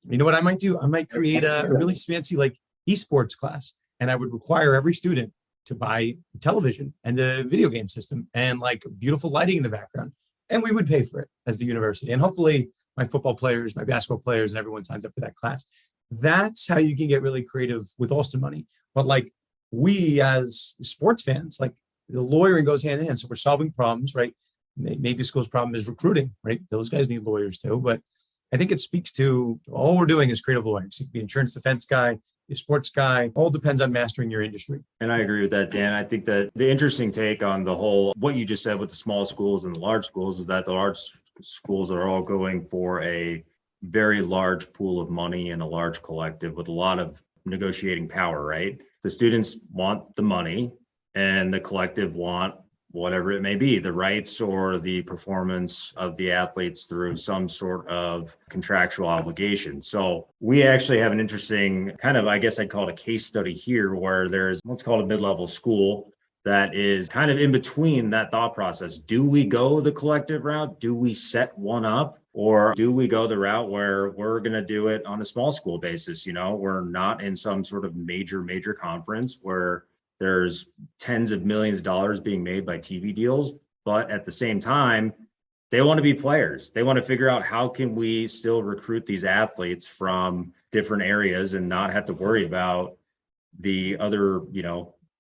You know what I might do? I might create a really fancy like esports class, and I would require every student to buy television and the video game system and like beautiful lighting in the background. And we would pay for it as the university. And hopefully my football players, my basketball players, and everyone signs up for that class. That's how you can get really creative with Alston money. But like we as sports fans, like the lawyering goes hand in hand. So we're solving problems, right? Maybe the school's problem is recruiting, right? Those guys need lawyers too. But I think it speaks to all we're doing is creative lawyers. You can be an insurance defense guy, a sports guy, all depends on mastering your industry. And I agree with that, Dan. I think that the interesting take on the whole, what you just said with the small schools and the large schools is that the large schools are all going for a very large pool of money and a large collective with a lot of negotiating power, right? The students want the money and the collective want whatever it may be, the rights or the performance of the athletes through some sort of contractual obligation. So we actually have an interesting kind of, I guess I'd call it a case study here, where there's what's called a mid-level school that is kind of in between that thought process. Do we go the collective route? Do we set one up? Or do we go the route where we're going to do it on a small school basis? We're not in some sort of major conference where there's tens of millions of dollars being made by TV deals, but at the same time, they want to be players. They want to figure out how can we still recruit these athletes from different areas and not have to worry about the other,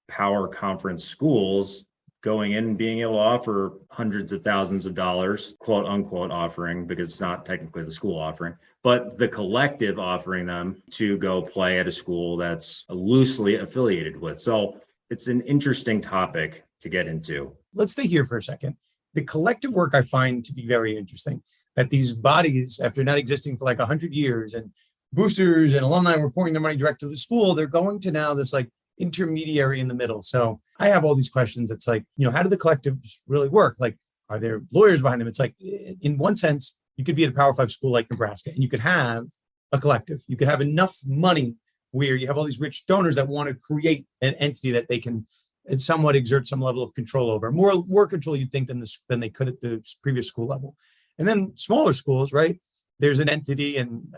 power conference schools going in and being able to offer hundreds of thousands of dollars, quote unquote offering, because it's not technically the school offering, but the collective offering them to go play at a school that's loosely affiliated with. So it's an interesting topic to get into. Let's stay here for a second. The collective work I find to be very interesting, that these bodies, after not existing for like 100 years and boosters and alumni reporting their money direct to the school, they're going to now this like intermediary in the middle. So I have all these questions. It's like, how do the collectives really work? Like, are there lawyers behind them? It's like, in one sense, you could be at a Power 5 school like Nebraska, and you could have a collective. You could have enough money where you have all these rich donors that want to create an entity that they can somewhat exert some level of control over. More control, you'd think, than they could at the previous school level. And then smaller schools, right? There's an entity, and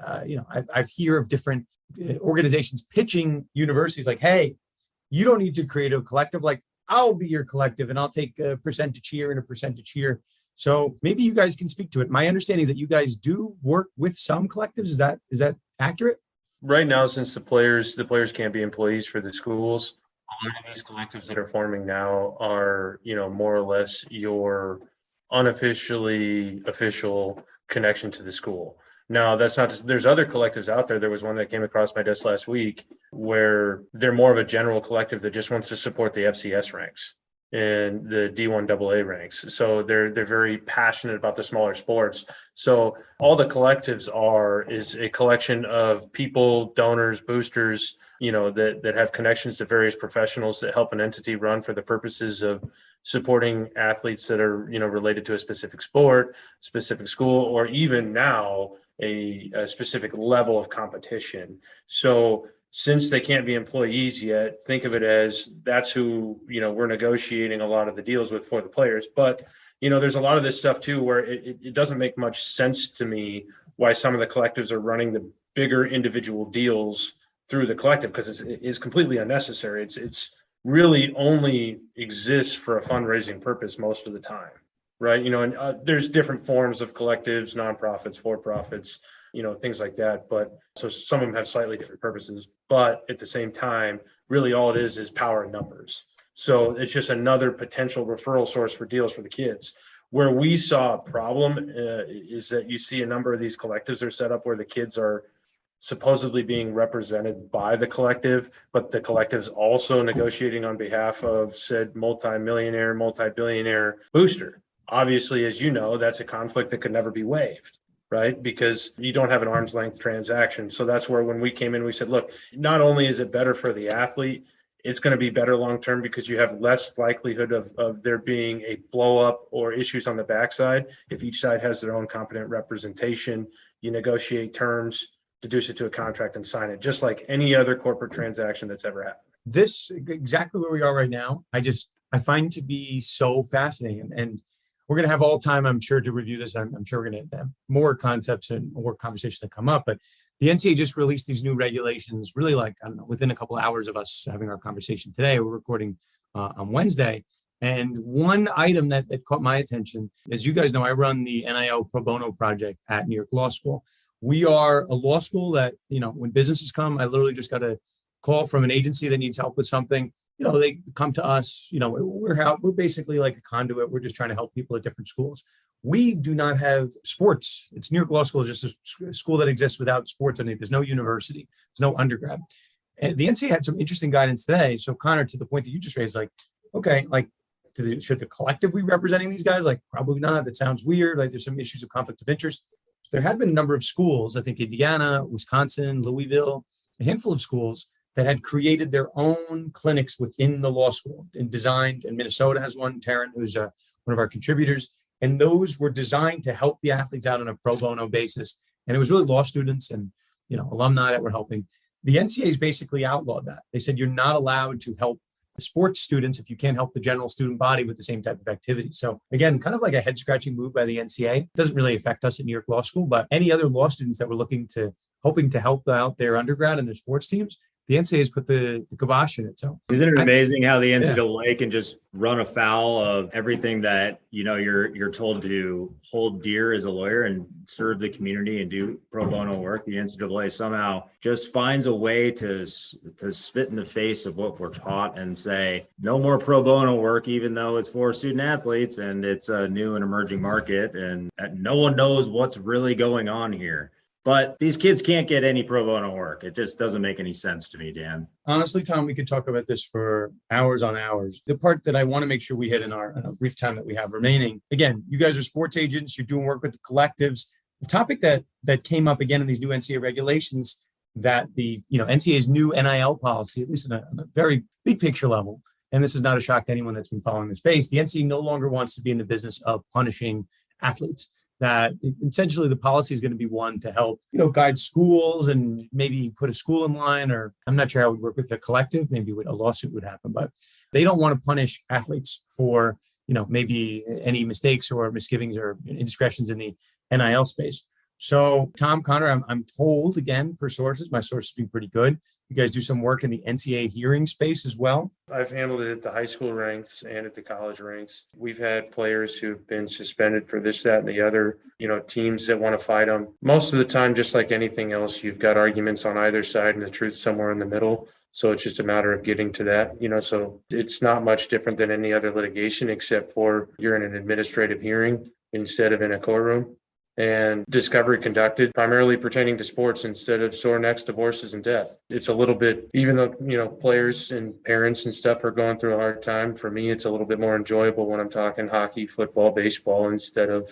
I've hear of different organizations pitching universities like, hey, you don't need to create a collective. Like, I'll be your collective and I'll take a percentage here and a percentage here. So maybe you guys can speak to it. My understanding is that you guys do work with some collectives. Is that accurate? Right now, since the players can't be employees for the schools, a lot of these collectives that are forming now are, more or less your unofficially official connection to the school. Now, that's not just, there's other collectives out there. There was one that came across my desk last week where they're more of a general collective that just wants to support the FCS ranks and the D1 AA ranks. So they're very passionate about the smaller sports. So all the collectives is a collection of people, donors, boosters, that have connections to various professionals that help an entity run for the purposes of supporting athletes that are, related to a specific sport, specific school, or even now a specific level of competition. So since they can't be employees yet, think of it as that's who, we're negotiating a lot of the deals with for the players. But, there's a lot of this stuff too, where it doesn't make much sense to me why some of the collectives are running the bigger individual deals through the collective, because it's completely unnecessary. It's really only exists for a fundraising purpose most of the time, right? And there's different forms of collectives, nonprofits, for-profits, things like that. But so some of them have slightly different purposes, but at the same time, really all it is power in numbers. So it's just another potential referral source for deals for the kids. Where we saw a problem is that you see a number of these collectives are set up where the kids are supposedly being represented by the collective, but the collective's also negotiating on behalf of said multi-millionaire, multi-billionaire booster. Obviously, as you know, that's a conflict that could never be waived, right? Because you don't have an arm's length transaction. So that's where when we came in, we said, look, not only is it better for the athlete, it's going to be better long-term because you have less likelihood of there being a blow up or issues on the backside. If each side has their own competent representation, you negotiate terms, deduce it to a contract and sign it, just like any other corporate transaction that's ever happened. This exactly where we are right now. I find to be so fascinating, and we're going to have all time, I'm sure, to review this. I'm sure we're going to have more concepts and more conversations that come up, but the NCAA just released these new regulations really within a couple of hours of us having our conversation today. We're recording on Wednesday. And one item that caught my attention, as you guys know, I run the NIL pro bono project at New York Law School. We are a law school that, when businesses come, I literally just got a call from an agency that needs help with something. They come to us, we're basically like a conduit. We're just trying to help people at different schools. We do not have sports. It's New York Law School is just a school that exists without sports. I think there's no university, there's no undergrad. And the NCAA had some interesting guidance today. So Connor, to the point that you just raised, should the collective be representing these guys? Probably not. That sounds weird. There's some issues of conflict of interest. There had been a number of schools, I think Indiana, Wisconsin, Louisville, a handful of schools that had created their own clinics within the law school and designed, and Minnesota has one, Taryn, who's one of our contributors. And those were designed to help the athletes out on a pro bono basis. And it was really law students and, alumni that were helping. The NCAA's basically outlawed that. They said you're not allowed to help the sports students if you can't help the general student body with the same type of activity. So again, kind of like a head scratching move by the NCAA. It doesn't really affect us at New York Law School, but any other law students that were hoping to help out their undergrad and their sports teams, the NCAA has put the kibosh in it. So isn't it amazing how the NCAA can just run afoul of everything that you're told to hold dear as a lawyer and serve the community and do pro bono work? The NCAA somehow just finds a way to spit in the face of what we're taught and say no more pro bono work, even though it's for student athletes and it's a new and emerging market and no one knows what's really going on here. But these kids can't get any pro bono work. It just doesn't make any sense to me, Dan. Honestly, Tom, we could talk about this for hours on hours. The part that I want to make sure we hit in our brief time that we have remaining, again, you guys are sports agents, you're doing work with the collectives. The topic that came up again in these new NCAA regulations, that the NCAA's new NIL policy, at least on a very big picture level, and this is not a shock to anyone that's been following the space, the NCAA no longer wants to be in the business of punishing athletes. That essentially the policy is going to be one to help, guide schools and maybe put a school in line, or I'm not sure how it would work with the collective, maybe a lawsuit would happen, but they don't want to punish athletes for, maybe any mistakes or misgivings or indiscretions in the NIL space. So Tom, Connor, I'm told again per sources, my sources have been pretty good. You guys do some work in the NCAA hearing space as well. I've handled it at the high school ranks and at the college ranks. We've had players who've been suspended for this, that, and the other, teams that want to fight them. Most of the time, just like anything else, you've got arguments on either side and the truth somewhere in the middle. So it's just a matter of getting to that, so it's not much different than any other litigation, except for you're in an administrative hearing instead of in a courtroom. And discovery conducted primarily pertaining to sports instead of sore necks, divorces, and death. It's a little bit, even though, players and parents and stuff are going through a hard time, for me, it's a little bit more enjoyable when I'm talking hockey, football, baseball, instead of,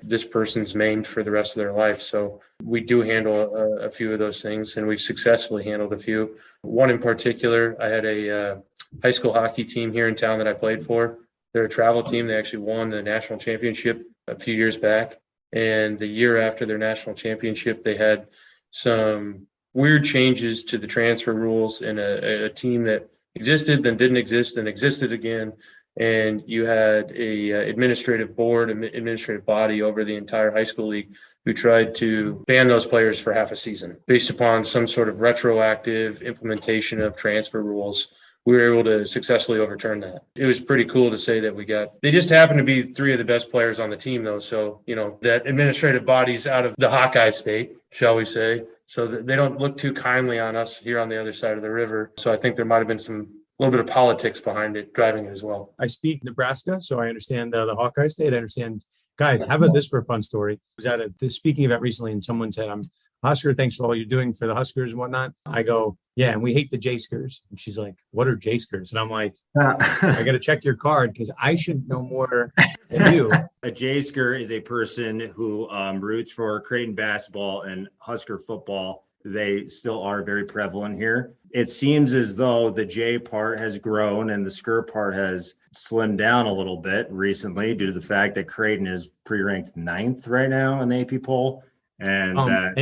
this person's maimed for the rest of their life. So we do handle a few of those things, and we've successfully handled a few. One in particular, I had a high school hockey team here in town that I played for. They're a travel team. They actually won the national championship a few years back. And the year after their national championship, they had some weird changes to the transfer rules in a team that existed, then didn't exist, then existed again. And you had a administrative board, administrative body over the entire high school league who tried to ban those players for half a season based upon some sort of retroactive implementation of transfer rules. We were able to successfully overturn that. It was pretty cool to say that they just happened to be three of the best players on the team though. So, that administrative body's out of the Hawkeye state, shall we say, so that they don't look too kindly on us here on the other side of the river. So I think there might've been a little bit of politics behind it, driving it as well. I speak Nebraska, so I understand the Hawkeye state. I understand. Guys, how about this for a fun story? I was at a speaking event recently and someone said, I'm Husker, thanks for all you're doing for the Huskers and whatnot. I go, yeah, and we hate the J-Skers. And she's like, what are J-Skers? And I'm like, I got to check your card because I should know more than you. A J-Sker is a person who roots for Creighton basketball and Husker football. They still are very prevalent here. It seems as though the J part has grown and the Sker part has slimmed down a little bit recently due to the fact that Creighton is pre-ranked 9th right now in the AP poll. And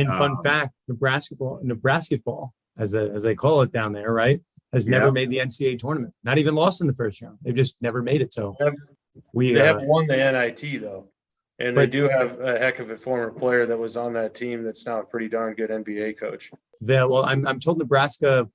fun fact, Nebraska ball, as they call it down there, right, has never made the NCAA tournament. Not even lost in the first round. They've just never made it. So they have won the NIT though, and they do have a heck of a former player that was on that team that's now a pretty darn good NBA coach. I'm told Nebraska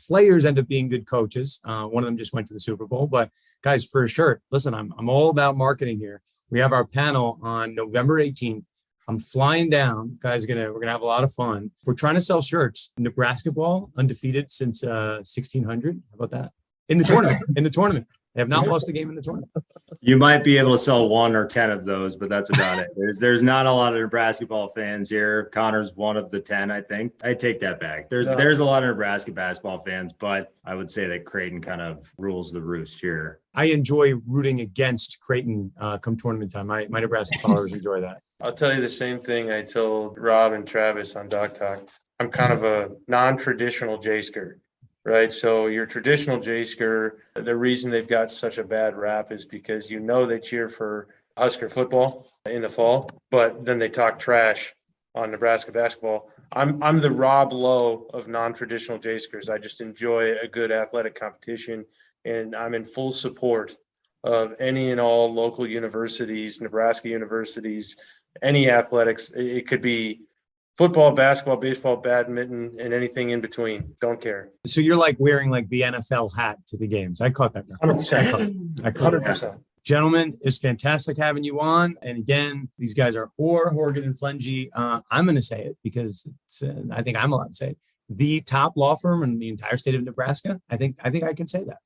players end up being good coaches. One of them just went to the Super Bowl, but guys, for sure, listen, I'm all about marketing here. We have our panel on November 18th. I'm flying down, guys. We're gonna have a lot of fun. We're trying to sell shirts. Nebraska ball undefeated since 1600. How about that? In the tournament, they have not lost a game in the tournament. You might be able to sell 1 or 10 of those, but that's about it. There's not a lot of Nebraska ball fans here. Connor's one of the 10, I think. I take that back. There's a lot of Nebraska basketball fans, but I would say that Creighton kind of rules the roost here. I enjoy rooting against Creighton come tournament time. My Nebraska followers enjoy that. I'll tell you the same thing I told Rob and Travis on Doc Talk. I'm kind of a non-traditional J-Sker, right? So your traditional J-Sker, the reason they've got such a bad rap is because they cheer for Husker football in the fall, but then they talk trash on Nebraska basketball. I'm the Rob Lowe of non-traditional J-Skers. I just enjoy a good athletic competition, and I'm in full support of any and all local universities, Nebraska universities, any athletics. It could be football, basketball, baseball, badminton, and anything in between. Don't care. So you're like wearing like the NFL hat to the games. I caught that. 100%. 100%. Gentlemen, it's fantastic having you on. And again, these guys are Horgan and Flentje. I'm going to say it because I think I'm allowed to say it. The top law firm in the entire state of Nebraska. I think I can say that.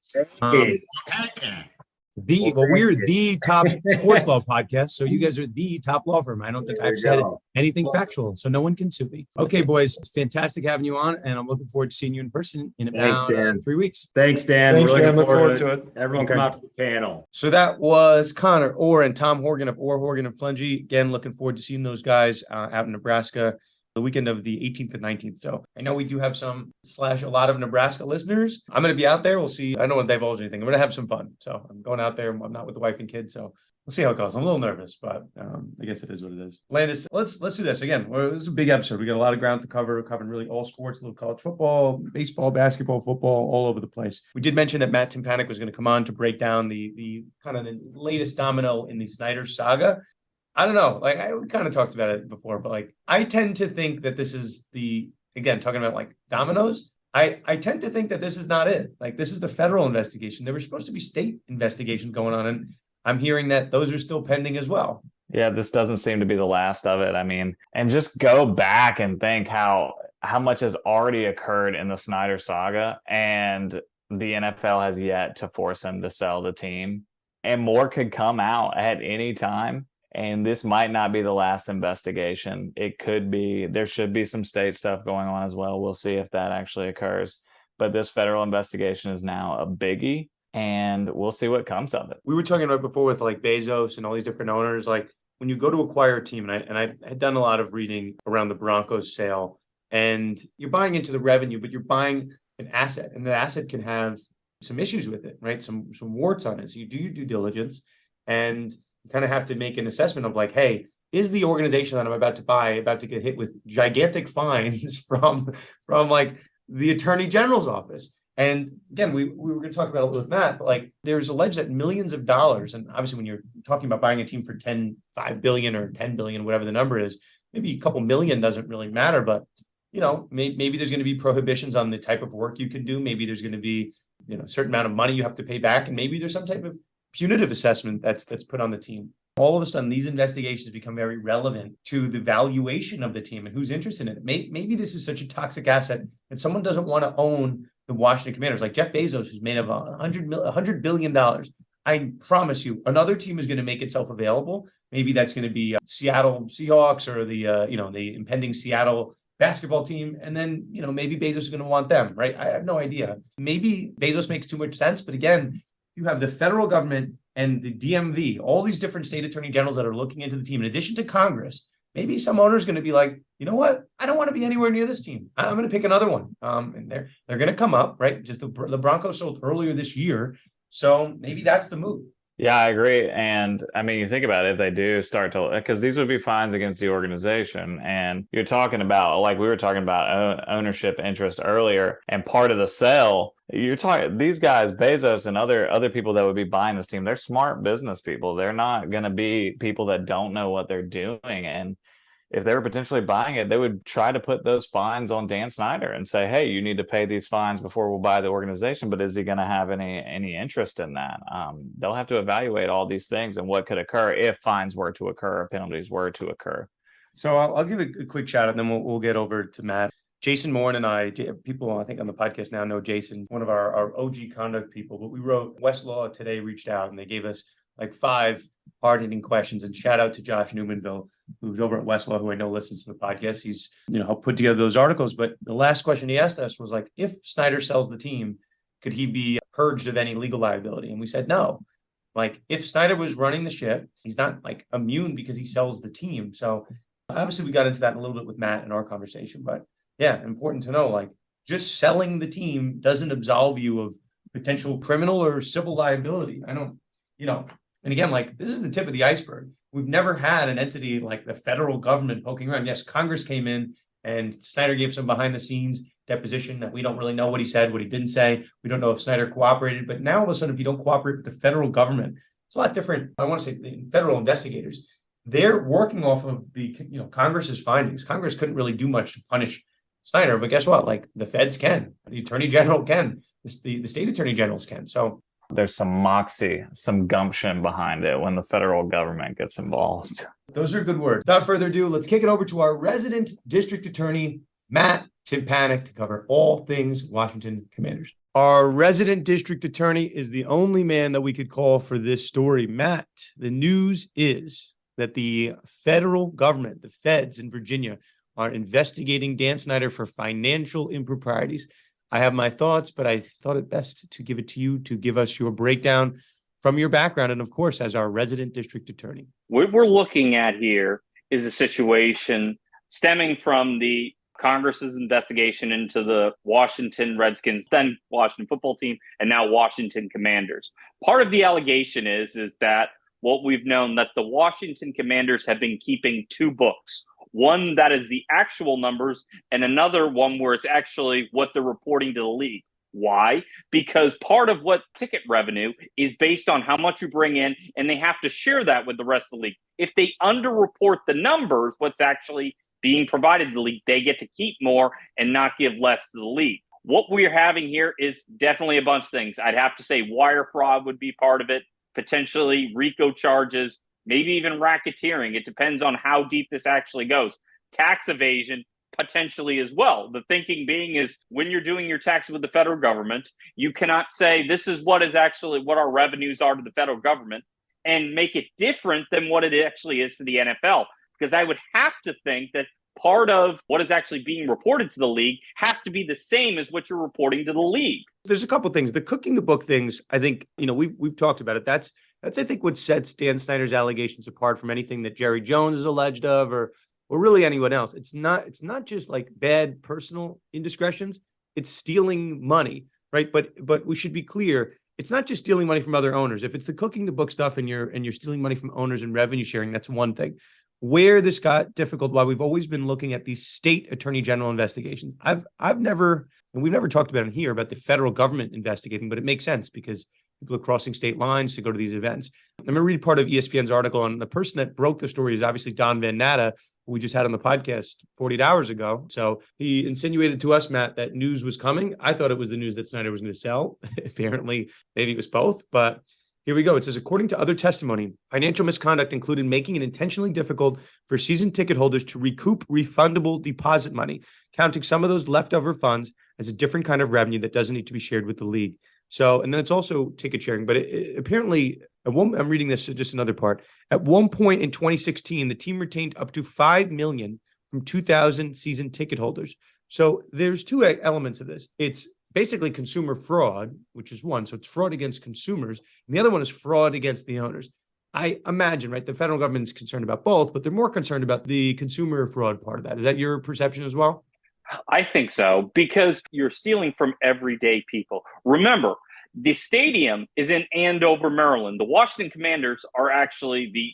We're the top sports law podcast, so you guys are the top law firm. I don't think I've said anything factual, so no one can sue me. Okay, boys, it's fantastic having you on, and I'm looking forward to seeing you in person in about 3 weeks. Thanks, Dan. Thanks, Dan. Look forward to it. Everyone come out to the panel. So that was Connor Orr and Tom Horgan of Horgan and Flentje. Again, looking forward to seeing those guys out in Nebraska the weekend of the 18th and 19th. So I know we do have a lot of Nebraska listeners. I'm going to be out there. We'll see. I don't want to divulge anything. I'm going to have some fun. So I'm going out there. I'm not with the wife and kids. So we'll see how it goes. I'm a little nervous, but I guess it is what it is. Landis, let's do this again. This is a big episode. We got a lot of ground to cover. We're covering really all sports, a little college football, baseball, basketball, football, all over the place. We did mention that Matt Tympanick was going to come on to break down the kind of the latest domino in the Snyder saga. I don't know. Like we kind of talked about it before, but I tend to think that this is talking about dominoes. I tend to think that this is not it. This is the federal investigation. There were supposed to be state investigations going on, and I'm hearing that those are still pending as well. Yeah, this doesn't seem to be the last of it. I mean, and just go back and think how much has already occurred in the Snyder saga, and the NFL has yet to force him to sell the team, and more could come out at any time. And this might not be the last investigation. It could be. There should be some state stuff going on as well. We'll see if that actually occurs. But this federal investigation is now a biggie, and we'll see what comes of it. We were talking about before with Bezos and all these different owners. When you go to acquire a team, and I had done a lot of reading around the Broncos sale, and you're buying into the revenue, but you're buying an asset, and the asset can have some issues with it, right? Some warts on it. So you do your due diligence, and kind of have to make an assessment of hey, is the organization that I'm about to buy about to get hit with gigantic fines from like the Attorney General's office? And again, we were going to talk about it with Matt, but like there's alleged that millions of dollars, and obviously when you're talking about buying a team for 5 billion or 10 billion, whatever the number is, maybe a couple million doesn't really matter, but maybe there's going to be prohibitions on the type of work you can do. Maybe there's going to be, a certain amount of money you have to pay back, and maybe there's some type of punitive assessment that's put on the team. All of a sudden, these investigations become very relevant to the valuation of the team and who's interested in it. Maybe this is such a toxic asset that someone doesn't want to own the Washington Commanders, like Jeff Bezos, who's made of $100 billion. I promise you, another team is going to make itself available. Maybe that's going to be Seattle Seahawks or the impending Seattle basketball team. And then, maybe Bezos is going to want them, right? I have no idea. Maybe Bezos makes too much sense. But again, you have the federal government and the DMV, all these different state attorney generals that are looking into the team, in addition to Congress. Maybe some owner is going to be like, you know what? I don't want to be anywhere near this team. I'm going to pick another one. And they're going to come up, right? Just the Broncos sold earlier this year. So maybe that's the move. Yeah, I agree. And I mean, you think about it, if they do start to, because these would be fines against the organization. And you're talking about, like we were talking about ownership interest earlier, and part of the sale, you're talking, these guys, Bezos and other people that would be buying this team, they're smart business people. They're not going to be people that don't know what they're doing. And if they were potentially buying it, they would try to put those fines on Dan Snyder and say, hey, you need to pay these fines before we'll buy the organization. But is he going to have any interest in that? They'll have to evaluate all these things and what could occur if fines were to occur or penalties were to occur. So I'll give a quick shout out, and then we'll get over to Matt. Jason Moore and I, people I think on the podcast now know Jason, one of our OG conduct people, but we wrote, Westlaw Today reached out and they gave us like 5 hard-hitting questions. And shout out to Josh Newmanville, who's over at Westlaw, who I know listens to the podcast. He's, helped put together those articles. But the last question he asked us was like, if Snyder sells the team, could he be purged of any legal liability? And we said, no. Like, if Snyder was running the ship, he's not like immune because he sells the team. So obviously we got into that a little bit with Matt in our conversation, but yeah, important to know, like, just selling the team doesn't absolve you of potential criminal or civil liability. I don't, and again, like, this is the tip of the iceberg. We've never had an entity like the federal government poking around. Yes, Congress came in and Snyder gave some behind the scenes deposition that we don't really know what he said, what he didn't say. We don't know if Snyder cooperated, but now all of a sudden, if you don't cooperate with the federal government, it's a lot different. I want to say the federal investigators, they're working off of the, Congress's findings. Congress couldn't really do much to punish Snyder, but guess what? Like, the feds can, the attorney general can, the state attorney generals can. So there's some moxie, some gumption behind it when the federal government gets involved. Those are good words. Without further ado, let's kick it over to our resident district attorney, Matt Tympanick, to cover all things Washington Commanders. Our resident district attorney is the only man that we could call for this story. Matt, the news is that the federal government, the feds in Virginia, are investigating Dan Snyder for financial improprieties. I have my thoughts, but I thought it best to give it to you to give us your breakdown from your background and, of course, as our resident district attorney. What we're looking at here is a situation stemming from the Congress's investigation into the Washington Redskins, then Washington football team, and now Washington Commanders. Part of the allegation is that what we've known that the Washington Commanders have been keeping 2 books. One that is the actual numbers and another one where it's actually what they're reporting to the league. Why? Because part of what ticket revenue is based on how much you bring in, and they have to share that with the rest of the league. If they underreport the numbers, what's actually being provided to the league, they get to keep more and not give less to the league. What we're having here is definitely a bunch of things. I'd have to say wire fraud would be part of it, potentially RICO charges, maybe even racketeering. It depends on how deep this actually goes. Tax evasion, potentially as well. The thinking being is when you're doing your taxes with the federal government, you cannot say this is what our revenues are to the federal government and make it different than what it actually is to the NFL. Because I would have to think that part of what is actually being reported to the league has to be the same as what you're reporting to the league. There's a couple things. The cooking the book things, I think, we've talked about it. That's I think what sets Dan Snyder's allegations apart from anything that Jerry Jones is alleged of or really anyone else. It's not just like bad personal indiscretions. It's stealing money, right? But we should be clear. It's not just stealing money from other owners. If it's the cooking the book stuff and you're stealing money from owners and revenue sharing, that's one thing. where this got difficult, why we've always been looking at these state attorney general investigations. I've never, and we've never talked about it here, about the federal government investigating, but it makes sense because people are crossing state lines to go to these events. I'm going to read part of ESPN's article, and the person that broke the story is obviously Don Van Natta, who we just had on the podcast 48 hours ago. So he insinuated to us, Matt, that news was coming. I thought it was the news that Snyder was going to sell. Apparently, maybe it was both, but here we go. It says, according to other testimony, financial misconduct included making it intentionally difficult for season ticket holders to recoup refundable deposit money, counting some of those leftover funds as a different kind of revenue that doesn't need to be shared with the league. So, and then it's also ticket sharing, but apparently, I'm reading this, just another part. At one point in 2016, the team retained up to $5 million from 2,000 season ticket holders. So there's two elements of this. It's basically consumer fraud, which is one. So it's fraud against consumers. And the other one is fraud against the owners. I imagine, right, the federal government is concerned about both, but they're more concerned about the consumer fraud part of that. Is that your perception as well? I think so, because you're stealing from everyday people. Remember, the stadium is in Andover, Maryland. The Washington Commanders are actually the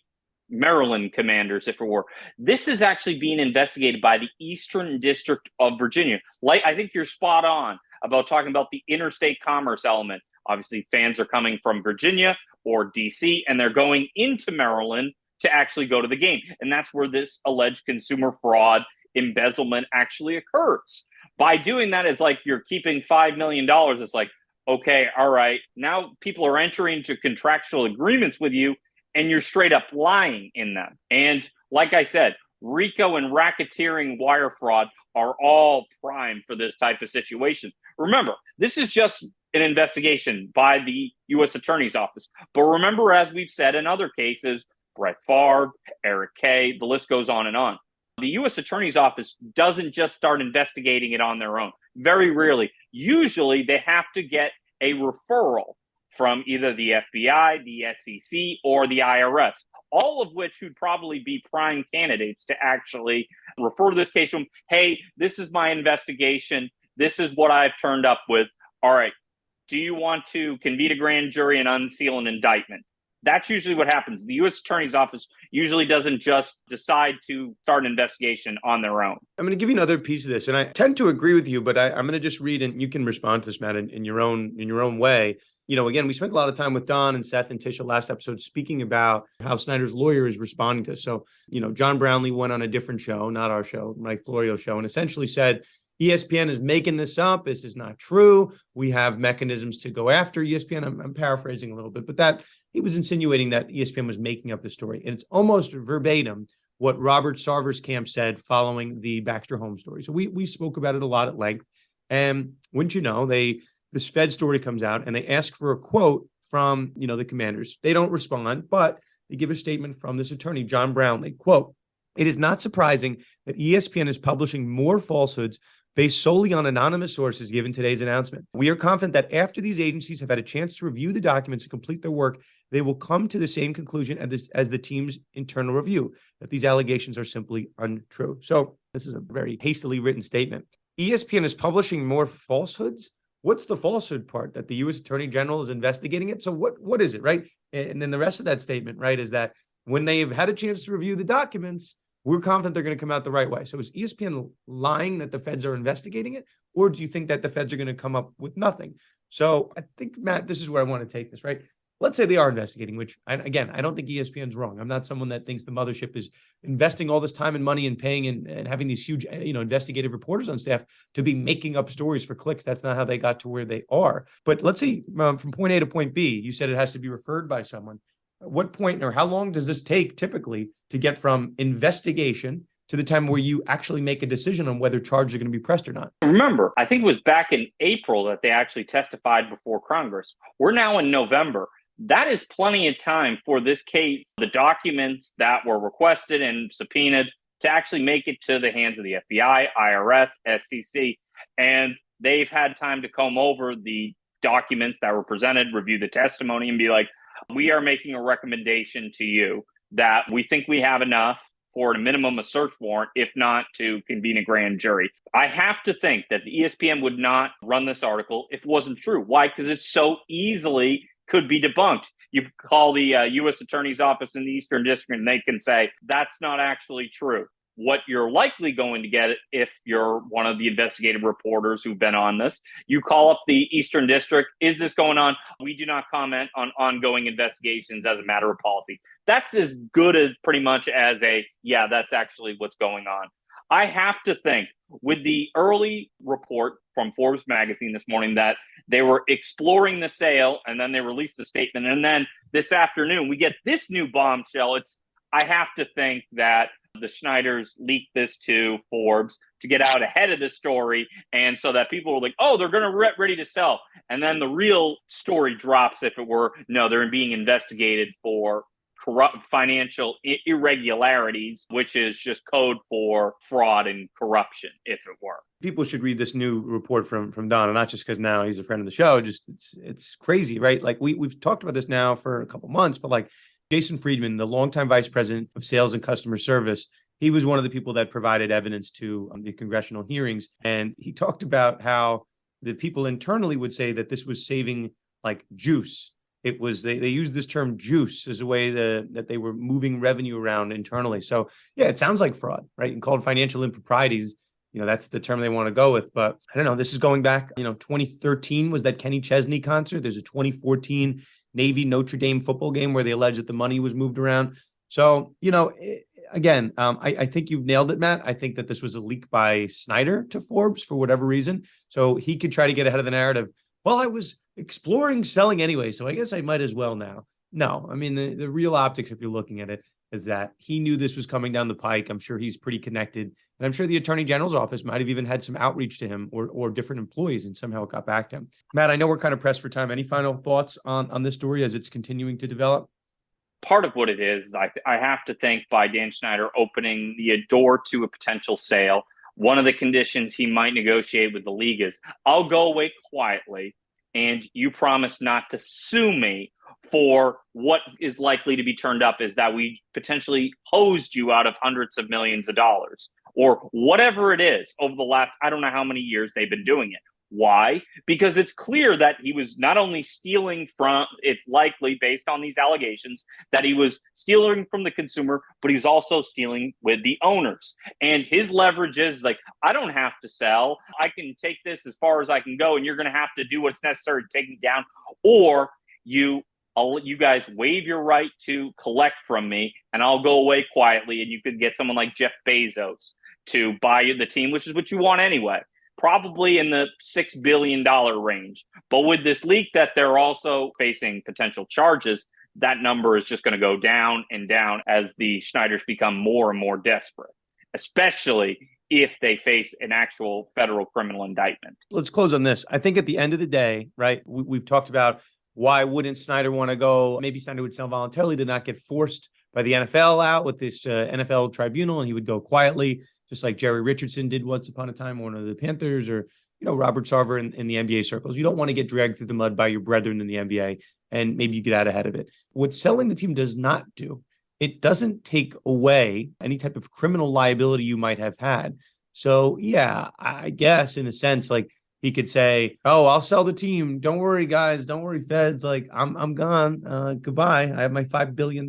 Maryland Commanders, if it were. This is actually being investigated by the Eastern District of Virginia. Like, I think you're spot on about talking about the interstate commerce element. Obviously, fans are coming from Virginia or DC, and they're going into Maryland to actually go to the game. And that's where this alleged consumer fraud embezzlement actually occurs. By doing that, it's like you're keeping $5 million. It's like, okay, all right, now people are entering into contractual agreements with you, and you're straight up lying in them. And like I said, RICO and racketeering, wire fraud are all prime for this type of situation. Remember, this is just an investigation by the U.S. Attorney's Office. But remember, as we've said in other cases, Brett Favre, Eric Kay, the list goes on and on. The U.S. Attorney's Office doesn't just start investigating it on their own. Very rarely. Usually, they have to get a referral from either the FBI, the SEC, or the IRS, all of which would probably be prime candidates to actually refer this case to them. Hey, this is my investigation. This is what I've turned up with. All right, do you want to convene a grand jury and unseal an indictment? That's usually what happens. The U.S. Attorney's Office usually doesn't just decide to start an investigation on their own. I'm going to give you another piece of this, and I tend to agree with you, but I'm going to just read, and you can respond to this, Matt, in your own way. You know, again, we spent a lot of time with Don and Seth and Tisha last episode speaking about how Snyder's lawyer is responding to this. So, you know, John Brownlee went on a different show, not our show, Mike Florio's show, and essentially said, ESPN is making this up. This is not true. We have mechanisms to go after ESPN. I'm paraphrasing a little bit, but that he was insinuating that ESPN was making up the story. And it's almost verbatim what Robert Sarver's camp said following the Baxter Holmes story. So we spoke about it a lot at length. And wouldn't you know, this Fed story comes out and they ask for a quote from, you know, the Commanders. They don't respond, but they give a statement from this attorney, John Brownlee, quote, "It is not surprising that ESPN is publishing more falsehoods based solely on anonymous sources given today's announcement. We are confident that after these agencies have had a chance to review the documents and complete their work, they will come to the same conclusion as the team's internal review, that these allegations are simply untrue." So this is a very hastily written statement. ESPN is publishing more falsehoods. What's the falsehood part? That the U.S. Attorney General is investigating it? So what is it, right? And then the rest of that statement, right, is that when they've had a chance to review the documents, we're confident they're going to come out the right way. So is ESPN lying that the feds are investigating it? Or do you think that the feds are going to come up with nothing? So I think, Matt, this is where I want to take this, right? Let's say they are investigating, which, I don't think ESPN's wrong. I'm not someone that thinks the mothership is investing all this time and money and paying and having these huge, investigative reporters on staff to be making up stories for clicks. That's not how they got to where they are. But let's say from point A to point B, you said it has to be referred by someone. At what point or how long does this take typically to get from investigation to the time where you actually make a decision on whether charges are going to be pressed or not? Remember, I think it was back in April that they actually testified before Congress. We're now in November. That is plenty of time for this case, the documents that were requested and subpoenaed, to actually make it to the hands of the FBI, IRS, SEC. And they've had time to comb over the documents that were presented, review the testimony, and be like, we are making a recommendation to you that we think we have enough for at a minimum a search warrant, if not to convene a grand jury. I have to think that the ESPN would not run this article if it wasn't true. Why? Because it's so easily could be debunked. You call the U.S. Attorney's Office in the Eastern District and they can say, that's not actually true. What you're likely going to get if you're one of the investigative reporters who've been on this, you call up the Eastern District. Is this going on? We do not comment on ongoing investigations as a matter of policy. That's as good as pretty much as yeah, that's actually what's going on. I have to think with the early report from Forbes magazine this morning that they were exploring the sale and then they released the statement. And then this afternoon, we get this new bombshell. I have to think that the Schneiders leaked this to Forbes to get out ahead of the story. And so that people were like, oh, they're going to ready to sell. And then the real story drops, if it were, no, they're being investigated for corrupt financial irregularities, which is just code for fraud and corruption, if it were. People should read this new report from Don, and not just because now he's a friend of the show. Just it's crazy, right? Like we've talked about this now for a couple months, but like Jason Friedman, the longtime vice president of sales and customer service, he was one of the people that provided evidence to the congressional hearings, and he talked about how the people internally would say that this was saving like juice. It was they used this term juice as a way that they were moving revenue around internally. So yeah, it sounds like fraud, right? And called financial improprieties. That's the term they want to go with. But I don't know. This is going back, 2013 was that Kenny Chesney concert. There's a 2014 Navy Notre Dame football game where they allege that the money was moved around. So, again, I think you've nailed it, Matt. I think that this was a leak by Snyder to Forbes for whatever reason. So he could try to get ahead of the narrative. Well, I was exploring selling anyway, so I guess I might as well now. No, I mean, the real optics, if you're looking at it, is that he knew this was coming down the pike. I'm sure he's pretty connected. And I'm sure the Attorney General's office might have even had some outreach to him or different employees, and somehow it got back to him. Matt, I know we're kind of pressed for time. Any final thoughts on this story as it's continuing to develop? Part of what it is, I have to think by Dan Snyder opening the door to a potential sale. One of the conditions he might negotiate with the league is, I'll go away quietly and you promise not to sue me for what is likely to be turned up is that we potentially hosed you out of hundreds of millions of dollars or whatever it is over the last, I don't know how many years they've been doing it. Why? Because it's clear that he was not only stealing from, it's likely based on these allegations that he was stealing from the consumer, but he's also stealing with the owners. And his leverage is like, I don't have to sell. I can take this as far as I can go, and you're going to have to do what's necessary to take me down. Or you guys waive your right to collect from me, and I'll go away quietly, and you could get someone like Jeff Bezos to buy the team, which is what you want anyway. Probably in the $6 billion range. But with this leak that they're also facing potential charges, that number is just going to go down and down as the Schneiders become more and more desperate, especially if they face an actual federal criminal indictment. Let's close on this. I think at the end of the day, right, we've talked about why wouldn't Snyder want to go? Maybe Snyder would sell voluntarily to not get forced by the NFL out with this NFL tribunal, and he would go quietly, just like Jerry Richardson did once upon a time, one of the Panthers, or Robert Sarver in the NBA circles. You don't want to get dragged through the mud by your brethren in the NBA, and maybe you get out ahead of it. What selling the team does not do, it doesn't take away any type of criminal liability you might have had. So yeah, I guess in a sense, like he could say, "Oh, I'll sell the team. Don't worry, guys. Don't worry, feds. Like I'm gone. Goodbye. I have my $5 billion."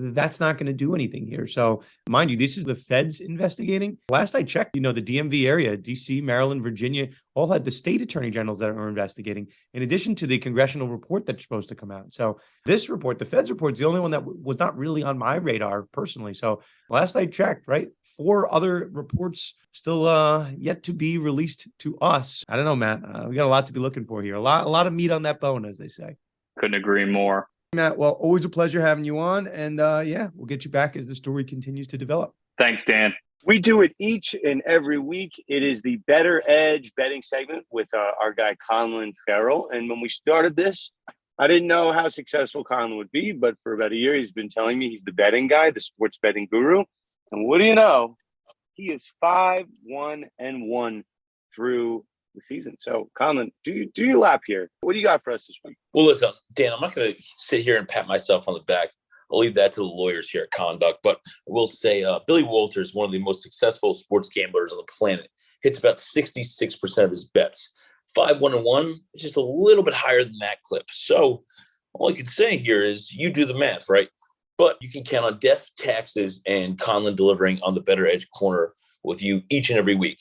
That's not going to do anything here. So mind you, this is the feds investigating. Last I checked, the DMV area, DC, Maryland, Virginia, all had the state attorney generals that are investigating, in addition to the congressional report that's supposed to come out. So this report, the feds report, is the only one that was not really on my radar personally. So last I checked, right, 4 other reports still yet to be released to us. I don't know, Matt. We got a lot to be looking for here. A lot of meat on that bone, as they say. Couldn't agree more. Matt, well, always a pleasure having you on. And we'll get you back as the story continues to develop. Thanks, Dan. We do it each and every week. It is the Bettor Edge betting segment with our guy, Conlan Farrell. And when we started this, I didn't know how successful Conlan would be, but for about a year, he's been telling me he's the betting guy, the sports betting guru. And what do you know? He is 5-1-1 through the season. So, Conlan, do your lap here. What do you got for us this week? Well, listen, Dan, I'm not going to sit here and pat myself on the back. I'll leave that to the lawyers here at Conduct. But I will say Billy Walters, one of the most successful sports gamblers on the planet, hits about 66% of his bets. 5-1-1 is just a little bit higher than that clip. So All I can say here is you do the math, right? But you can count on death, taxes, and Conlan delivering on the Bettor Edge corner with you each and every week.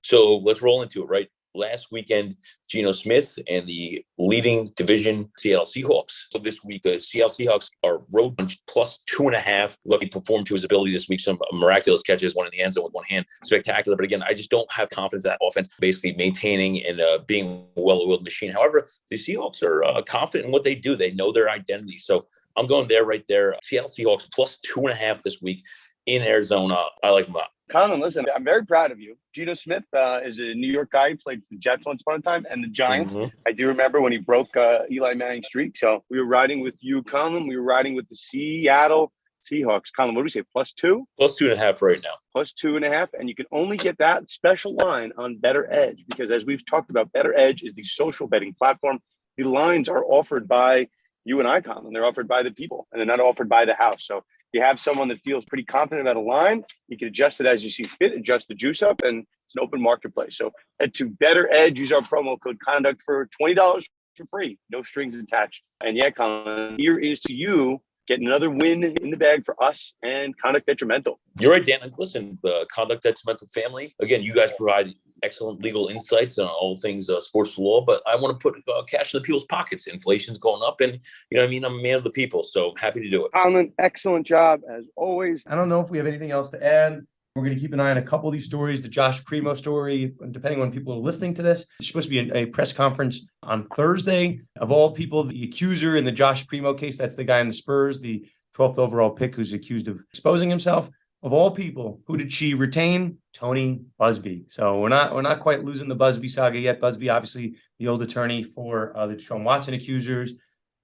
So let's roll into it, right? Last weekend, Geno Smith and the leading division Seattle Seahawks. So this week, the Seattle Seahawks are road plus 2.5. Look, he performed to his ability this week. Some miraculous catches, one in the end zone with one hand. Spectacular. But again, I just don't have confidence in that offense basically maintaining and being a well-oiled machine. However, the Seahawks are confident in what they do. They know their identity. So I'm going there right there. Seattle Seahawks plus 2.5 this week in Arizona. I like them up. Conlan, listen, I'm very proud of you. Geno Smith is a New York guy. He played for the Jets once upon a time and the Giants. Mm-hmm. I do remember when he broke Eli Manning's streak. So we were riding with you, Conlan. We were riding with the Seattle Seahawks. Conlan, what do we say? +2? Plus 2.5 right now. Plus 2.5. And you can only get that special line on Bettor Edge because as we've talked about, Bettor Edge is the social betting platform. The lines are offered by you and I, Conlan. They're offered by the people and they're not offered by the house. So you have someone that feels pretty confident about a line, you can adjust it as you see fit, adjust the juice up, and it's an open marketplace. So head to Bettor Edge, use our promo code CONDUCT for $20 for free, no strings attached. And yeah, Conlan, here is to you getting another win in the bag for us and Conduct Detrimental. You're right, Dan. And listen, the Conduct Detrimental family, again, you guys provide excellent legal insights on all things sports law, but I want to put cash in the people's pockets. Inflation's going up and, you know what I mean? I'm a man of the people, so happy to do it. Conlan, excellent job as always. I don't know if we have anything else to add. We're going to keep an eye on a couple of these stories. The Josh Primo story, depending on when people are listening to this, it's supposed to be a press conference on Thursday. Of all people, the accuser in the Josh Primo case, that's the guy in the Spurs, the 12th overall pick who's accused of exposing himself. Of all people, who did she retain? Tony Busby. So we're not quite losing the Busby saga yet. Busby, obviously, the old attorney for the Deshaun Watson accusers.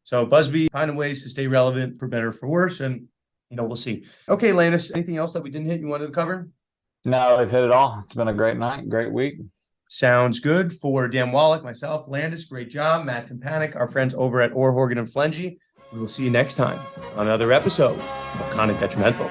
So Busby finding ways to stay relevant for better or for worse. And we'll see. Okay, Landis, anything else that we didn't hit you wanted to cover? No, we've hit it all. It's been a great night, great week. Sounds good. For Dan Wallach, myself, Landis, great job. Matt Tympanick, our friends over at Horgan Flentje. We will see you next time on another episode of Conduct Detrimental.